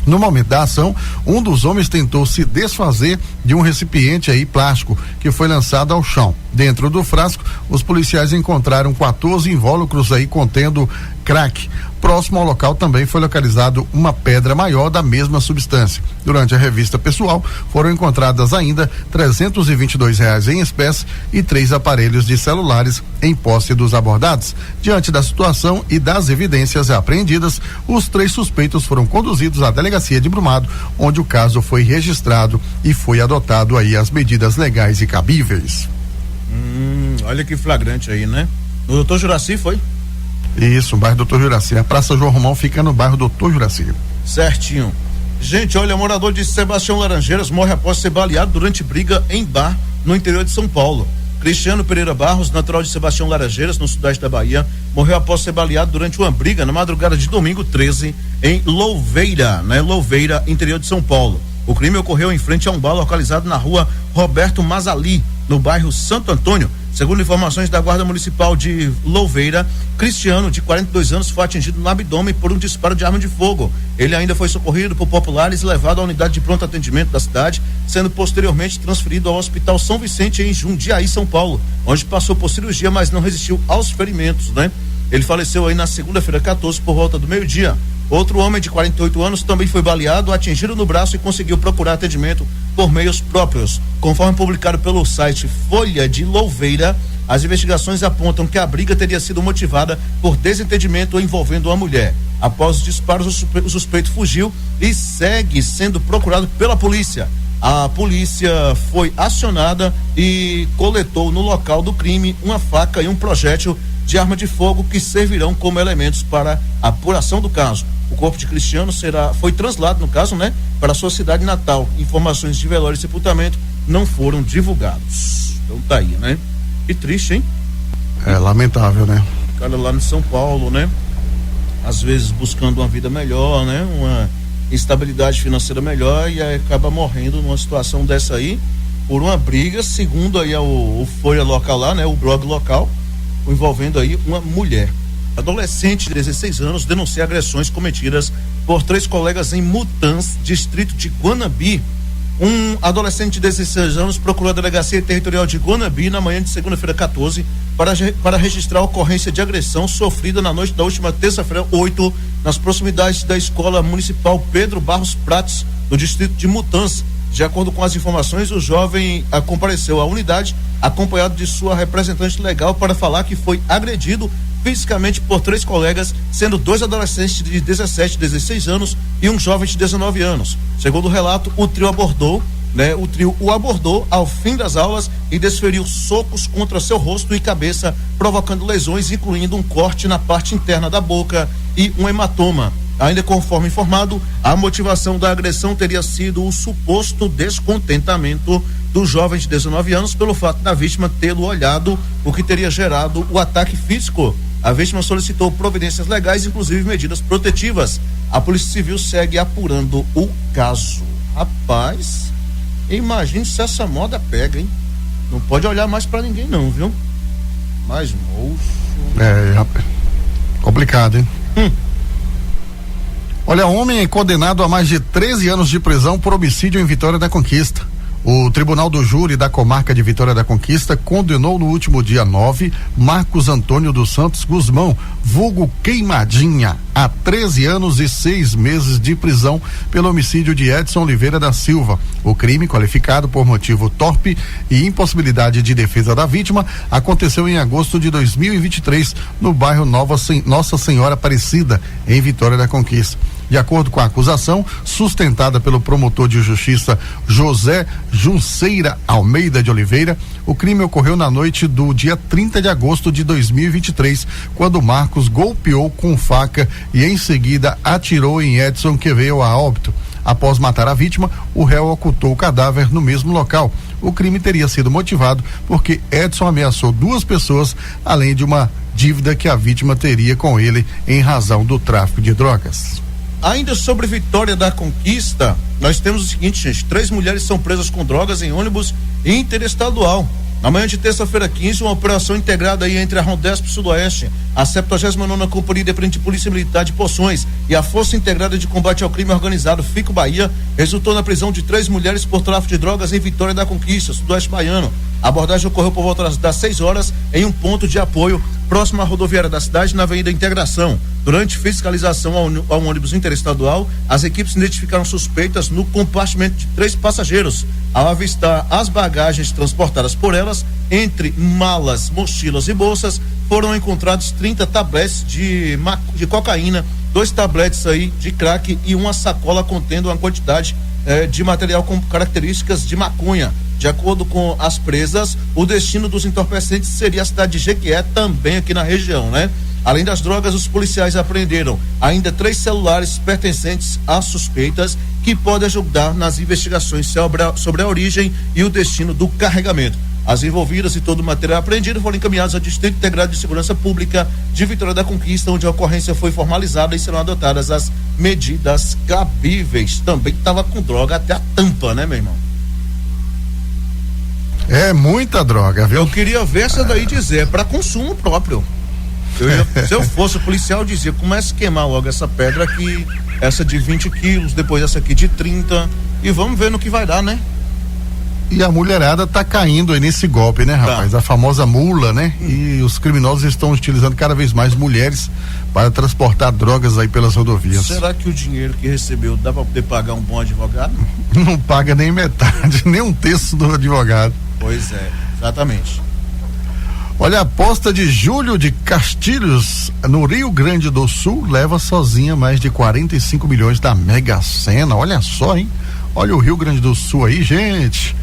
No momento da ação, um dos homens tentou se desfazer de um recipiente aí plástico que foi lançado ao chão. Dentro do frasco, os policiais encontraram 14 invólucros aí contendo crack. Próximo ao local também foi localizado uma pedra maior da mesma substância. Durante a revista pessoal, foram encontradas ainda R$322 em espécie e 3 aparelhos de celulares em posse dos abordados. Diante da situação e das evidências apreendidas, os 3 suspeitos foram conduzidos à Delegacia de Brumado, onde o caso foi registrado e foi adotado aí as medidas legais e cabíveis. Olha que flagrante aí, né? No Doutor Juraci foi? Isso, bairro Doutor Juraci. A Praça João Romão fica no bairro Doutor Juraci. Certinho. Gente, olha, morador de Sebastião Laranjeiras morre após ser baleado durante briga em bar no interior de São Paulo. Cristiano Pereira Barros, natural de Sebastião Laranjeiras, no sudeste da Bahia, morreu após ser baleado durante uma briga na madrugada de domingo 13 em Louveira, Louveira, interior de São Paulo. O crime ocorreu em frente a um bar localizado na rua Roberto Mazali, no bairro Santo Antônio. Segundo informações da Guarda Municipal de Louveira, Cristiano, de 42 anos, foi atingido no abdômen por um disparo de arma de fogo. Ele ainda foi socorrido por populares e levado à unidade de pronto atendimento da cidade, sendo posteriormente transferido ao Hospital São Vicente, em Jundiaí, São Paulo, onde passou por cirurgia, mas não resistiu aos ferimentos, né? Ele faleceu aí na segunda-feira 14, por volta do meio-dia. Outro homem de 48 anos também foi baleado, atingido no braço e conseguiu procurar atendimento por meios próprios. Conforme publicado pelo site Folha de Louveira, as investigações apontam que a briga teria sido motivada por desentendimento envolvendo uma mulher. Após os disparos, o suspeito fugiu e segue sendo procurado pela polícia. A polícia foi acionada e coletou no local do crime uma faca e um projétil de arma de fogo que servirão como elementos para a apuração do caso. O corpo de Cristiano foi trasladado, no caso, né, para a sua cidade natal. Informações de velório e sepultamento não foram divulgados. Então tá aí, né? Que triste, hein? É lamentável, né? O cara lá em São Paulo, né? Às vezes buscando uma vida melhor, né? Uma estabilidade financeira melhor, e aí acaba morrendo numa situação dessa aí por uma briga, segundo aí o Folha local lá, né? O blog local, envolvendo aí uma mulher. Adolescente de 16 anos denuncia agressões cometidas por 3 colegas em Mutãs, distrito de Guanabi. Um adolescente de 16 anos procurou a Delegacia Territorial de Guanabi na manhã de segunda-feira 14 para registrar a ocorrência de agressão sofrida na noite da última terça-feira 8, nas proximidades da Escola Municipal Pedro Barros Prates, no distrito de Mutãs. De acordo com as informações, o jovem compareceu à unidade acompanhado de sua representante legal para falar que foi agredido fisicamente por 3 colegas, sendo 2 adolescentes de 17 e 16 anos e um jovem de 19 anos. Segundo o relato, o trio o abordou ao fim das aulas e desferiu socos contra seu rosto e cabeça, provocando lesões, incluindo um corte na parte interna da boca e um hematoma. Ainda conforme informado, a motivação da agressão teria sido o suposto descontentamento do jovem de 19 anos pelo fato da vítima tê-lo olhado, o que teria gerado o ataque físico. A vítima solicitou providências legais, inclusive medidas protetivas. A Polícia Civil segue apurando o caso. Rapaz, imagine se essa moda pega, hein? Não pode olhar mais pra ninguém não, viu? Mas, moço... Complicado, hein? Olha, homem é condenado a mais de 13 anos de prisão por homicídio em Vitória da Conquista. O Tribunal do Júri da Comarca de Vitória da Conquista condenou no último dia 9 Marcos Antônio dos Santos Guzmão, vulgo Queimadinha, a 13 anos e 6 meses de prisão pelo homicídio de Edson Oliveira da Silva. O crime, qualificado por motivo torpe e impossibilidade de defesa da vítima, aconteceu em agosto de 2023 no bairro Nossa Senhora Aparecida, em Vitória da Conquista. De acordo com a acusação, sustentada pelo promotor de justiça José Junceira Almeida de Oliveira, o crime ocorreu na noite do dia 30 de agosto de 2023, quando Marcos golpeou com faca e em seguida atirou em Edson, que veio a óbito. Após matar a vítima, o réu ocultou o cadáver no mesmo local. O crime teria sido motivado porque Edson ameaçou 2 pessoas, além de uma dívida que a vítima teria com ele em razão do tráfico de drogas. Ainda sobre Vitória da Conquista, nós temos o seguinte, gente: 3 mulheres são presas com drogas em ônibus interestadual. Na manhã de terça-feira 15, uma operação integrada aí entre a Rondesp Sudoeste, a 79ª Companhia de Polícia Militar de Poções e a Força Integrada de Combate ao Crime Organizado, FICO Bahia, resultou na prisão de 3 mulheres por tráfico de drogas em Vitória da Conquista, Sudoeste Baiano. A abordagem ocorreu por volta das 6 horas em um ponto de apoio próximo à rodoviária da cidade, na Avenida Integração. Durante fiscalização ao ônibus interestadual, as equipes identificaram suspeitas no compartimento de 3 passageiros. Ao avistar as bagagens transportadas por elas, entre malas, mochilas e bolsas, foram encontrados 30 tabletes de cocaína, 2 tabletes aí de crack e uma sacola contendo uma quantidade de material com características de maconha. De acordo com as presas, o destino dos entorpecentes seria a cidade de Jequié, também aqui na região, né? Além das drogas, os policiais apreenderam ainda 3 celulares pertencentes às suspeitas, que podem ajudar nas investigações sobre a origem e o destino do carregamento. As envolvidas e todo o material apreendido foram encaminhados ao Distrito Integrado de Segurança Pública de Vitória da Conquista, onde a ocorrência foi formalizada e serão adotadas as medidas cabíveis. Também estava com droga até a tampa, né, meu irmão? É muita droga, viu? Eu queria ver essa daí dizer, para consumo próprio. Se eu fosse policial, eu dizia: começa a queimar logo essa pedra aqui, essa de 20 quilos, depois essa aqui de 30, e vamos ver no que vai dar, né? E a mulherada tá caindo aí nesse golpe, né, rapaz? A famosa mula, né? E os criminosos estão utilizando cada vez mais mulheres para transportar drogas aí pelas rodovias. Será que o dinheiro que recebeu dá para poder pagar um bom advogado? Não paga nem metade, nem 1/3 do advogado. Pois é, exatamente. Olha, a aposta de Júlio de Castilhos, no Rio Grande do Sul, leva sozinha mais de 45 milhões da Mega Sena. Olha só, hein? Olha o Rio Grande do Sul aí, gente.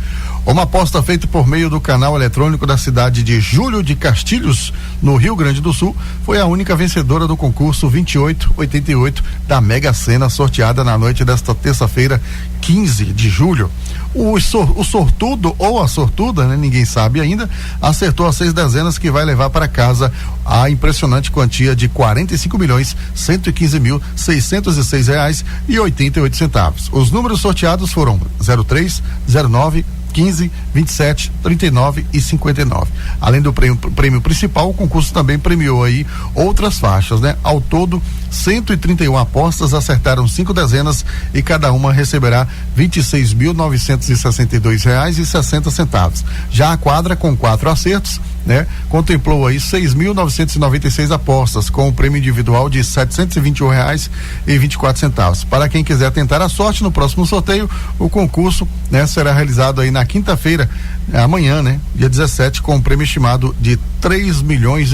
Uma aposta feita por meio do canal eletrônico da cidade de Júlio de Castilhos, no Rio Grande do Sul, foi a única vencedora do concurso 2888 da Mega Sena, sorteada na noite desta terça-feira, 15 de julho. O sortudo ou a sortuda, né? Ninguém sabe ainda, acertou as 6 dezenas, que vai levar para casa a impressionante quantia de R$115.115.606,88. Os números sorteados foram 03, 09, 15, 27, 39 e 59. Além do prêmio principal, o concurso também premiou aí outras faixas, né? Ao todo, 131 apostas acertaram 5 dezenas e cada uma receberá R$26.962,60. Já a quadra, com 4 acertos, né, contemplou aí 6.996 apostas, com o prêmio individual de R$721,24. Para quem quiser tentar a sorte no próximo sorteio, o concurso, né, será realizado aí na quinta-feira, amanhã, né, dia 17, com um prêmio estimado de 3,5 milhões.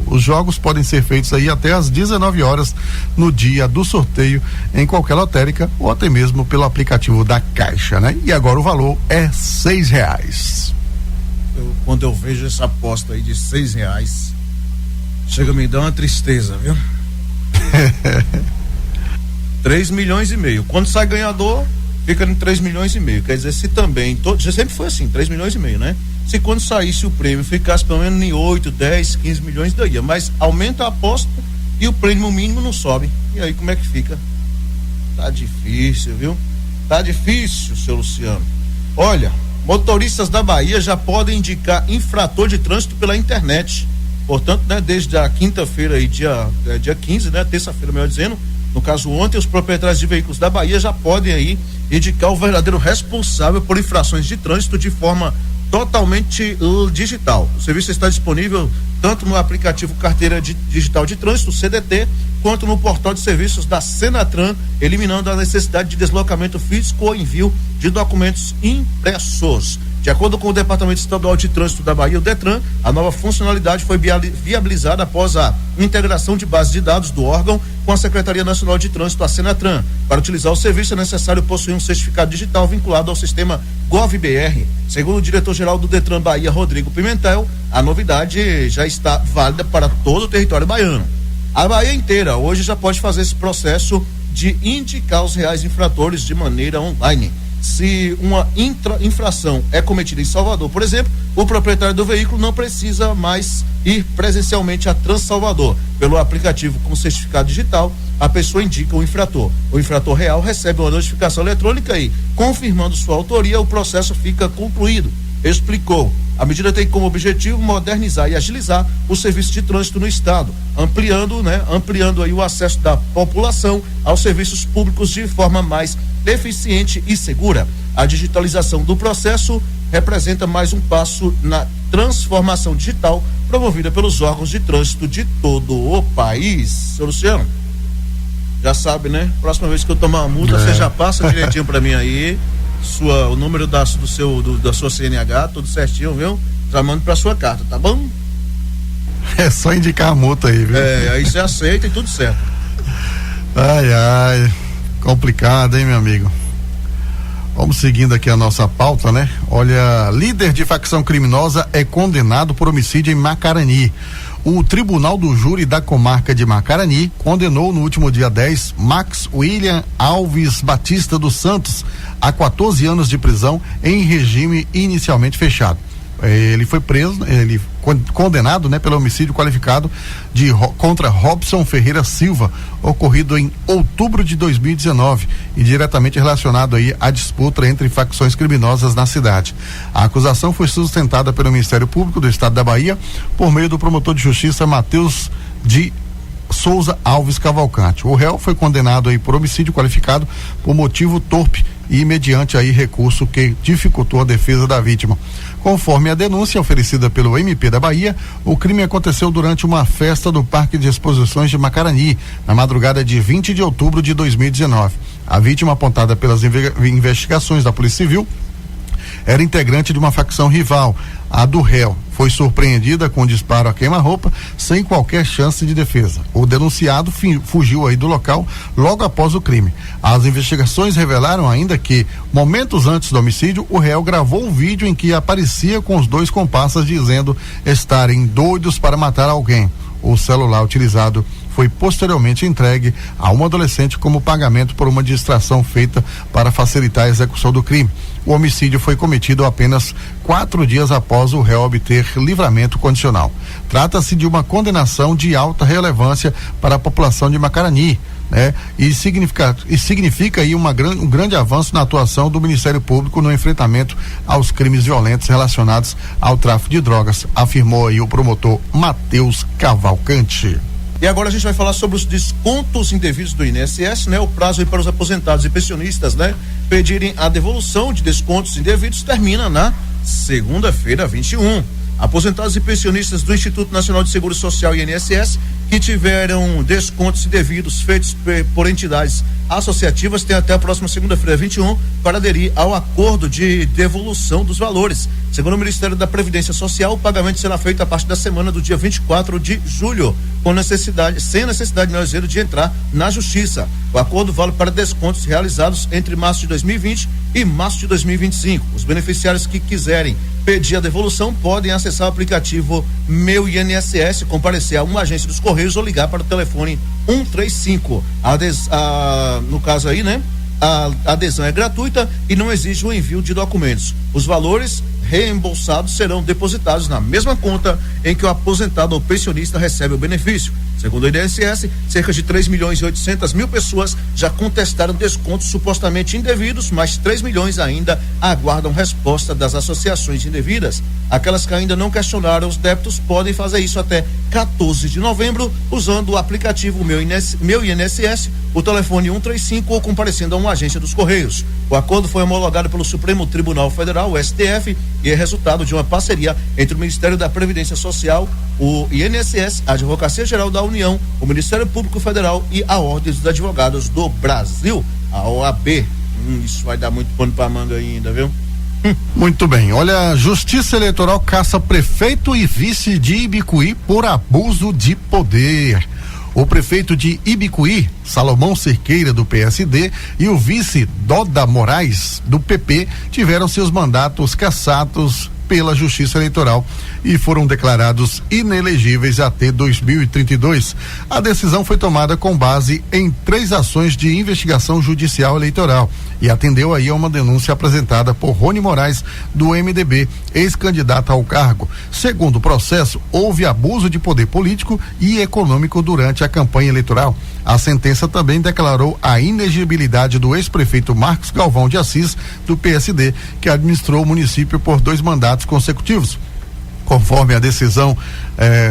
Os jogos podem ser feitos aí até às 19 horas no dia do sorteio, em qualquer lotérica ou até mesmo pelo aplicativo da Caixa, né? E agora o valor é R$6. Quando eu vejo essa aposta aí de R$6, chega a me dar uma tristeza, viu? 3,5 milhões. Quando sai ganhador, fica em 3,5 milhões. Quer dizer, se também, já sempre foi assim, 3,5 milhões, né? Se quando saísse o prêmio ficasse pelo menos em 8, 10, 15 milhões, daí, mas aumenta a aposta e o prêmio mínimo não sobe. E aí como é que fica? Tá difícil, viu? Tá difícil, seu Luciano. Olha, motoristas da Bahia já podem indicar infrator de trânsito pela internet. Portanto, né, desde a quinta-feira e dia 15, né, terça-feira, melhor dizendo, no caso ontem, os proprietários de veículos da Bahia já podem aí indicar o verdadeiro responsável por infrações de trânsito de forma totalmente digital. O serviço está disponível tanto no aplicativo Carteira Digital de Trânsito, CDT, quanto no portal de serviços da Senatran, eliminando a necessidade de deslocamento físico ou envio de documentos impressos. De acordo com o Departamento Estadual de Trânsito da Bahia, o DETRAN, a nova funcionalidade foi viabilizada após a integração de bases de dados do órgão com a Secretaria Nacional de Trânsito, a Senatran. Para utilizar o serviço é necessário possuir um certificado digital vinculado ao sistema GovBR. Segundo o diretor-geral do DETRAN Bahia, Rodrigo Pimentel, a novidade já está válida para todo o território baiano. A Bahia inteira hoje já pode fazer esse processo de indicar os reais infratores de maneira online. Se uma infração é cometida em Salvador, por exemplo, o proprietário do veículo não precisa mais ir presencialmente a Trans-Salvador. Pelo aplicativo com certificado digital, a pessoa indica o infrator. O infrator real recebe uma notificação eletrônica e, confirmando sua autoria, o processo fica concluído. Explicou. A medida tem como objetivo modernizar e agilizar o serviço de trânsito no estado, ampliando aí o acesso da população aos serviços públicos de forma mais eficiente e segura. A digitalização do processo representa mais um passo na transformação digital promovida pelos órgãos de trânsito de todo o país. Seu Luciano, já sabe, né? Próxima vez que eu tomar uma multa, você já passa direitinho para mim aí, o número da sua CNH, tudo certinho, viu? Já mando pra sua carta, tá bom? É só indicar a multa aí, viu? Aí você aceita e tudo certo. Ai, complicado, hein, meu amigo? Vamos seguindo aqui a nossa pauta, né? Olha, líder de facção criminosa é condenado por homicídio em Macarani. O Tribunal do Júri da Comarca de Macarani condenou no último dia 10 Max William Alves Batista dos Santos a 14 anos de prisão em regime inicialmente fechado. Ele foi preso, condenado, né, pelo homicídio qualificado contra Robson Ferreira Silva, ocorrido em outubro de 2019 e diretamente relacionado aí à disputa entre facções criminosas na cidade. A acusação foi sustentada pelo Ministério Público do Estado da Bahia por meio do promotor de justiça Matheus de Souza Alves Cavalcante. O réu foi condenado aí por homicídio qualificado por motivo torpe e mediante aí recurso que dificultou a defesa da vítima. Conforme a denúncia oferecida pelo MP da Bahia, o crime aconteceu durante uma festa do Parque de Exposições de Macarani, na madrugada de 20 de outubro de 2019. A vítima, apontada pelas investigações da Polícia Civil, era integrante de uma facção rival, a do réu. Foi surpreendida com um disparo a queima-roupa, sem qualquer chance de defesa. O denunciado fugiu aí do local logo após o crime. As investigações revelaram ainda que, momentos antes do homicídio, o réu gravou um vídeo em que aparecia com os dois comparsas dizendo estarem doidos para matar alguém. O celular utilizado foi posteriormente entregue a uma adolescente como pagamento por uma distração feita para facilitar a execução do crime. O homicídio foi cometido apenas 4 dias após o réu obter livramento condicional. Trata-se de uma condenação de alta relevância para a população de Macarani, né? E significa aí um grande avanço na atuação do Ministério Público no enfrentamento aos crimes violentos relacionados ao tráfico de drogas, afirmou aí o promotor Matheus Cavalcante. E agora a gente vai falar sobre os descontos indevidos do INSS, né? O prazo aí para os aposentados e pensionistas, né, pedirem a devolução de descontos indevidos termina na segunda-feira, 21. Aposentados e pensionistas do Instituto Nacional de Seguro Social, INSS, que tiveram descontos indevidos feitos por entidades associativas têm até a próxima segunda-feira, 21, para aderir ao acordo de devolução dos valores. Segundo o Ministério da Previdência Social, o pagamento será feito a partir da semana do dia 24 de julho, sem necessidade, melhor dizendo, de entrar na Justiça. O acordo vale para descontos realizados entre março de 2020 e março de 2025. Os beneficiários que quiserem pedir a devolução podem acessar o aplicativo Meu INSS, comparecer a uma agência dos Correios ou ligar para o telefone 135. No caso aí, né? A adesão é gratuita e não exige o envio de documentos. Os valores reembolsados serão depositados na mesma conta em que o aposentado ou pensionista recebe o benefício. Segundo o INSS, cerca de 3.800.000 pessoas já contestaram descontos supostamente indevidos, mas 3 milhões ainda aguardam resposta das associações indevidas. Aquelas que ainda não questionaram os débitos podem fazer isso até 14 de novembro, usando o aplicativo Meu INSS, o telefone 135 ou comparecendo a uma agência dos Correios. O acordo foi homologado pelo Supremo Tribunal Federal, o STF, e é resultado de uma parceria entre o Ministério da Previdência Social, o INSS, a Advocacia Geral da União, o Ministério Público Federal e a Ordem dos Advogados do Brasil, a OAB. Isso vai dar muito pano pra manga ainda, viu? Muito bem, olha, Justiça Eleitoral caça prefeito e vice de Ibicuí por abuso de poder. O prefeito de Ibicuí, Salomão Cerqueira, do PSD, e o vice Doda Moraes, do PP, tiveram seus mandatos cassados pela Justiça Eleitoral e foram declarados inelegíveis até 2032. A decisão foi tomada com base em 3 ações de investigação judicial eleitoral e atendeu aí a uma denúncia apresentada por Rony Moraes, do MDB, ex-candidato ao cargo. Segundo o processo, houve abuso de poder político e econômico durante a campanha eleitoral. A sentença também declarou a inegibilidade do ex-prefeito Marcos Galvão de Assis, do PSD, que administrou o município por 2 mandatos consecutivos. Conforme a decisão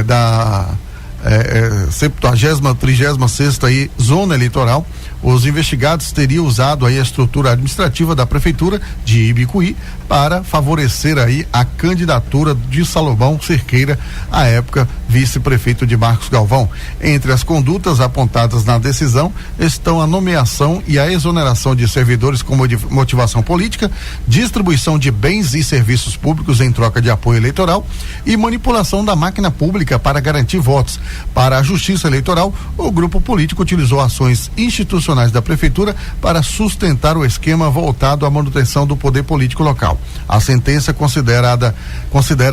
da 36ª aí, zona eleitoral, os investigados teriam usado aí a estrutura administrativa da prefeitura de Ibicuí para favorecer aí a candidatura de Salomão Cerqueira, à época vice-prefeito de Marcos Galvão. Entre as condutas apontadas na decisão estão a nomeação e a exoneração de servidores com motivação política, distribuição de bens e serviços públicos em troca de apoio eleitoral e manipulação da máquina pública para garantir votos. Para a Justiça Eleitoral, o grupo político utilizou ações institucionais da prefeitura para sustentar o esquema voltado à manutenção do poder político local. A sentença considera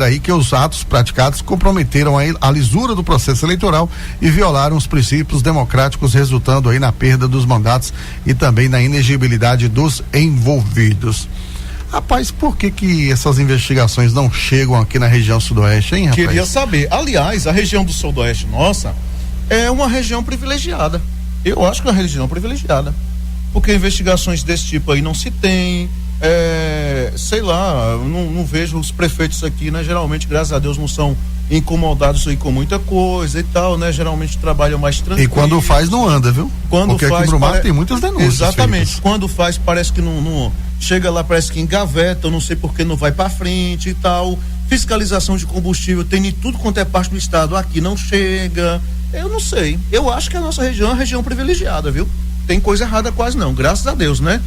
aí que os atos praticados comprometeram a lisura do processo eleitoral e violaram os princípios democráticos, resultando aí na perda dos mandatos e também na inegibilidade dos envolvidos. Rapaz, por que essas investigações não chegam aqui na região sudoeste, hein, rapaz? Queria saber. Aliás, a região do sudoeste nossa é uma região privilegiada. Eu acho que é uma região privilegiada. Porque investigações desse tipo aí não se tem. Sei lá, não vejo os prefeitos aqui, né? Geralmente, graças a Deus, não são incomodados aí com muita coisa e tal, né? Geralmente trabalham mais tranquilo. E quando faz, não anda, viu? Porque aqui em Brumado tem muitas denúncias. Exatamente. Feitas. Quando faz, parece que não chega lá, parece que engaveta, eu não sei por que não vai pra frente e tal. Fiscalização de combustível tem em tudo quanto é parte do estado, aqui não chega. Eu não sei. Eu acho que a nossa região é uma região privilegiada, viu? Tem coisa errada quase não, graças a Deus, né?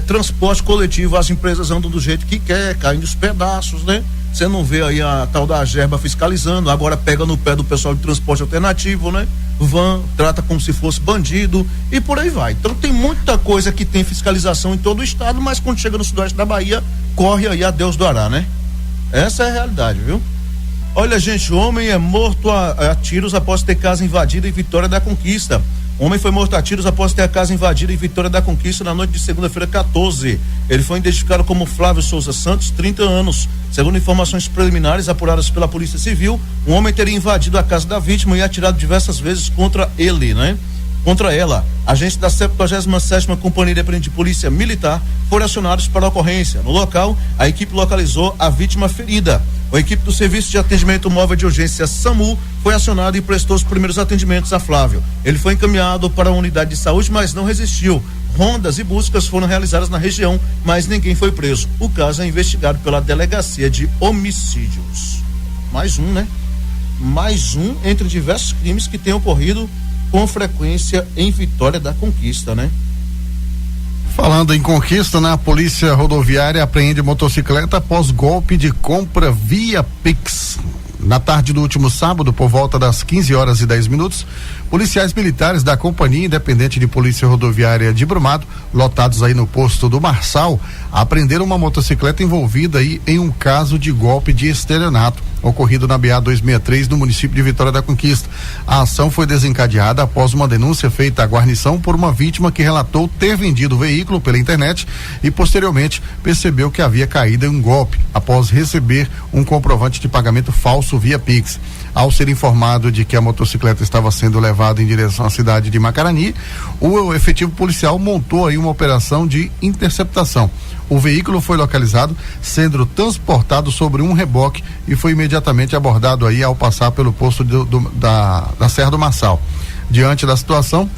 Transporte coletivo, as empresas andam do jeito que quer, caindo os pedaços, né? Você não vê aí a tal da Gerba fiscalizando, agora pega no pé do pessoal de transporte alternativo, né? Van, trata como se fosse bandido e por aí vai. Então tem muita coisa que tem fiscalização em todo o estado, mas quando chega no sudoeste da Bahia, corre aí a Deus do Ará, né? Essa é a realidade, viu? Olha, gente, o homem é morto a tiros após ter casa invadida em Vitória da Conquista. O homem foi morto a tiros após ter a casa invadida em Vitória da Conquista na noite de segunda-feira 14. Ele foi identificado como Flávio Souza Santos, 30 anos. Segundo informações preliminares apuradas pela Polícia Civil, o homem teria invadido a casa da vítima e atirado diversas vezes contra ele, né? Contra ela. Agentes da 77ª Companhia Independente de Polícia Militar foram acionados para a ocorrência. No local, a equipe localizou a vítima ferida. A equipe do Serviço de Atendimento Móvel de Urgência SAMU foi acionada e prestou os primeiros atendimentos a Flávio. Ele foi encaminhado para a unidade de saúde, mas não resistiu. Rondas e buscas foram realizadas na região, mas ninguém foi preso. O caso é investigado pela Delegacia de Homicídios. Mais um, né? Mais um entre diversos crimes que têm ocorrido com frequência em Vitória da Conquista, né? Falando em Conquista, né? A Polícia Rodoviária apreende motocicleta após golpe de compra via Pix. Na tarde do último sábado, por volta das 15h10, policiais militares da Companhia Independente de Polícia Rodoviária de Brumado, lotados aí no posto do Marçal, apreenderam uma motocicleta envolvida aí em um caso de golpe de estelionato ocorrido na BA 263 no município de Vitória da Conquista. A ação foi desencadeada após uma denúncia feita à guarnição por uma vítima que relatou ter vendido o veículo pela internet e posteriormente percebeu que havia caído em um golpe após receber um comprovante de pagamento falso via Pix. Ao ser informado de que a motocicleta estava sendo levada em direção à cidade de Macarani, o efetivo policial montou aí uma operação de interceptação. O veículo foi localizado, sendo transportado sobre um reboque e foi imediatamente abordado aí ao passar pelo posto da Serra do Marçal. Diante da situação,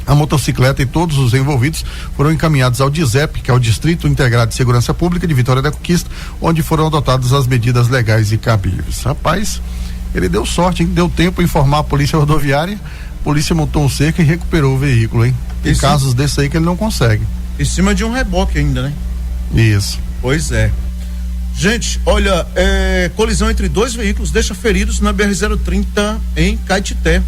a motocicleta e todos os envolvidos foram encaminhados ao DISEP, que é o Distrito Integrado de Segurança Pública de Vitória da Conquista, onde foram adotadas as medidas legais e cabíveis. Rapaz, ele deu sorte, hein? Deu tempo a informar a polícia rodoviária, a polícia montou um cerco e recuperou o veículo, hein? Tem casos desses aí que ele não consegue. Em cima de um reboque ainda, né? Isso. Pois é. Gente, olha, colisão entre dois veículos deixa feridos na BR-030 em Caetité.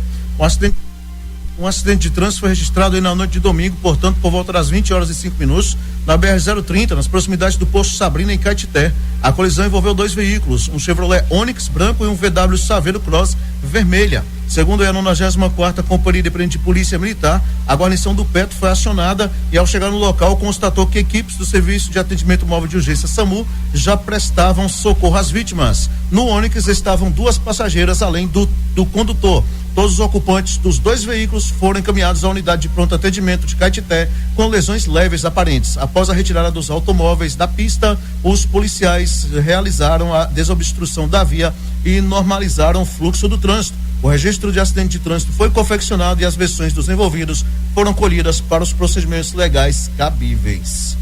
Um acidente de trânsito foi registrado aí na noite de domingo, portanto, por volta das 20h05, na BR-030, nas proximidades do posto Sabrina, em Caetité. A colisão envolveu dois veículos, um Chevrolet Onix branco e um VW Saveiro Cross vermelha. Segundo a 94ª Companhia Independente de Polícia Militar, a guarnição do PETRO foi acionada e, ao chegar no local, constatou que equipes do Serviço de Atendimento Móvel de Urgência SAMU já prestavam socorro às vítimas. No Onix estavam duas passageiras, além do condutor. Todos os ocupantes dos dois veículos foram encaminhados à unidade de pronto atendimento de Caetité com lesões leves aparentes. Após a retirada dos automóveis da pista, os policiais realizaram a desobstrução da via e normalizaram o fluxo do trânsito. O registro de acidente de trânsito foi confeccionado e as versões dos envolvidos foram colhidas para os procedimentos legais cabíveis.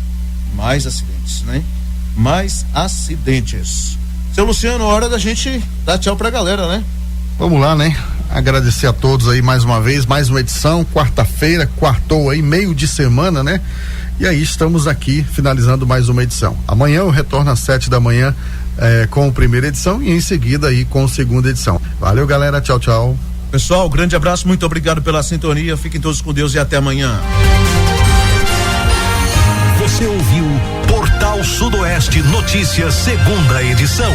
Mais acidentes, né? Mais acidentes. Seu Luciano, hora da gente dar tchau pra galera, né? Vamos lá, né? Agradecer a todos aí mais uma vez, mais uma edição, quarta-feira, quartou aí, meio de semana, né? E aí estamos aqui finalizando mais uma edição. Amanhã eu retorno às 7h com a primeira edição e em seguida aí com a segunda edição. Valeu, galera, tchau, tchau. Pessoal, grande abraço, muito obrigado pela sintonia, fiquem todos com Deus e até amanhã. Você ouviu Portal Sudoeste Notícias, segunda edição.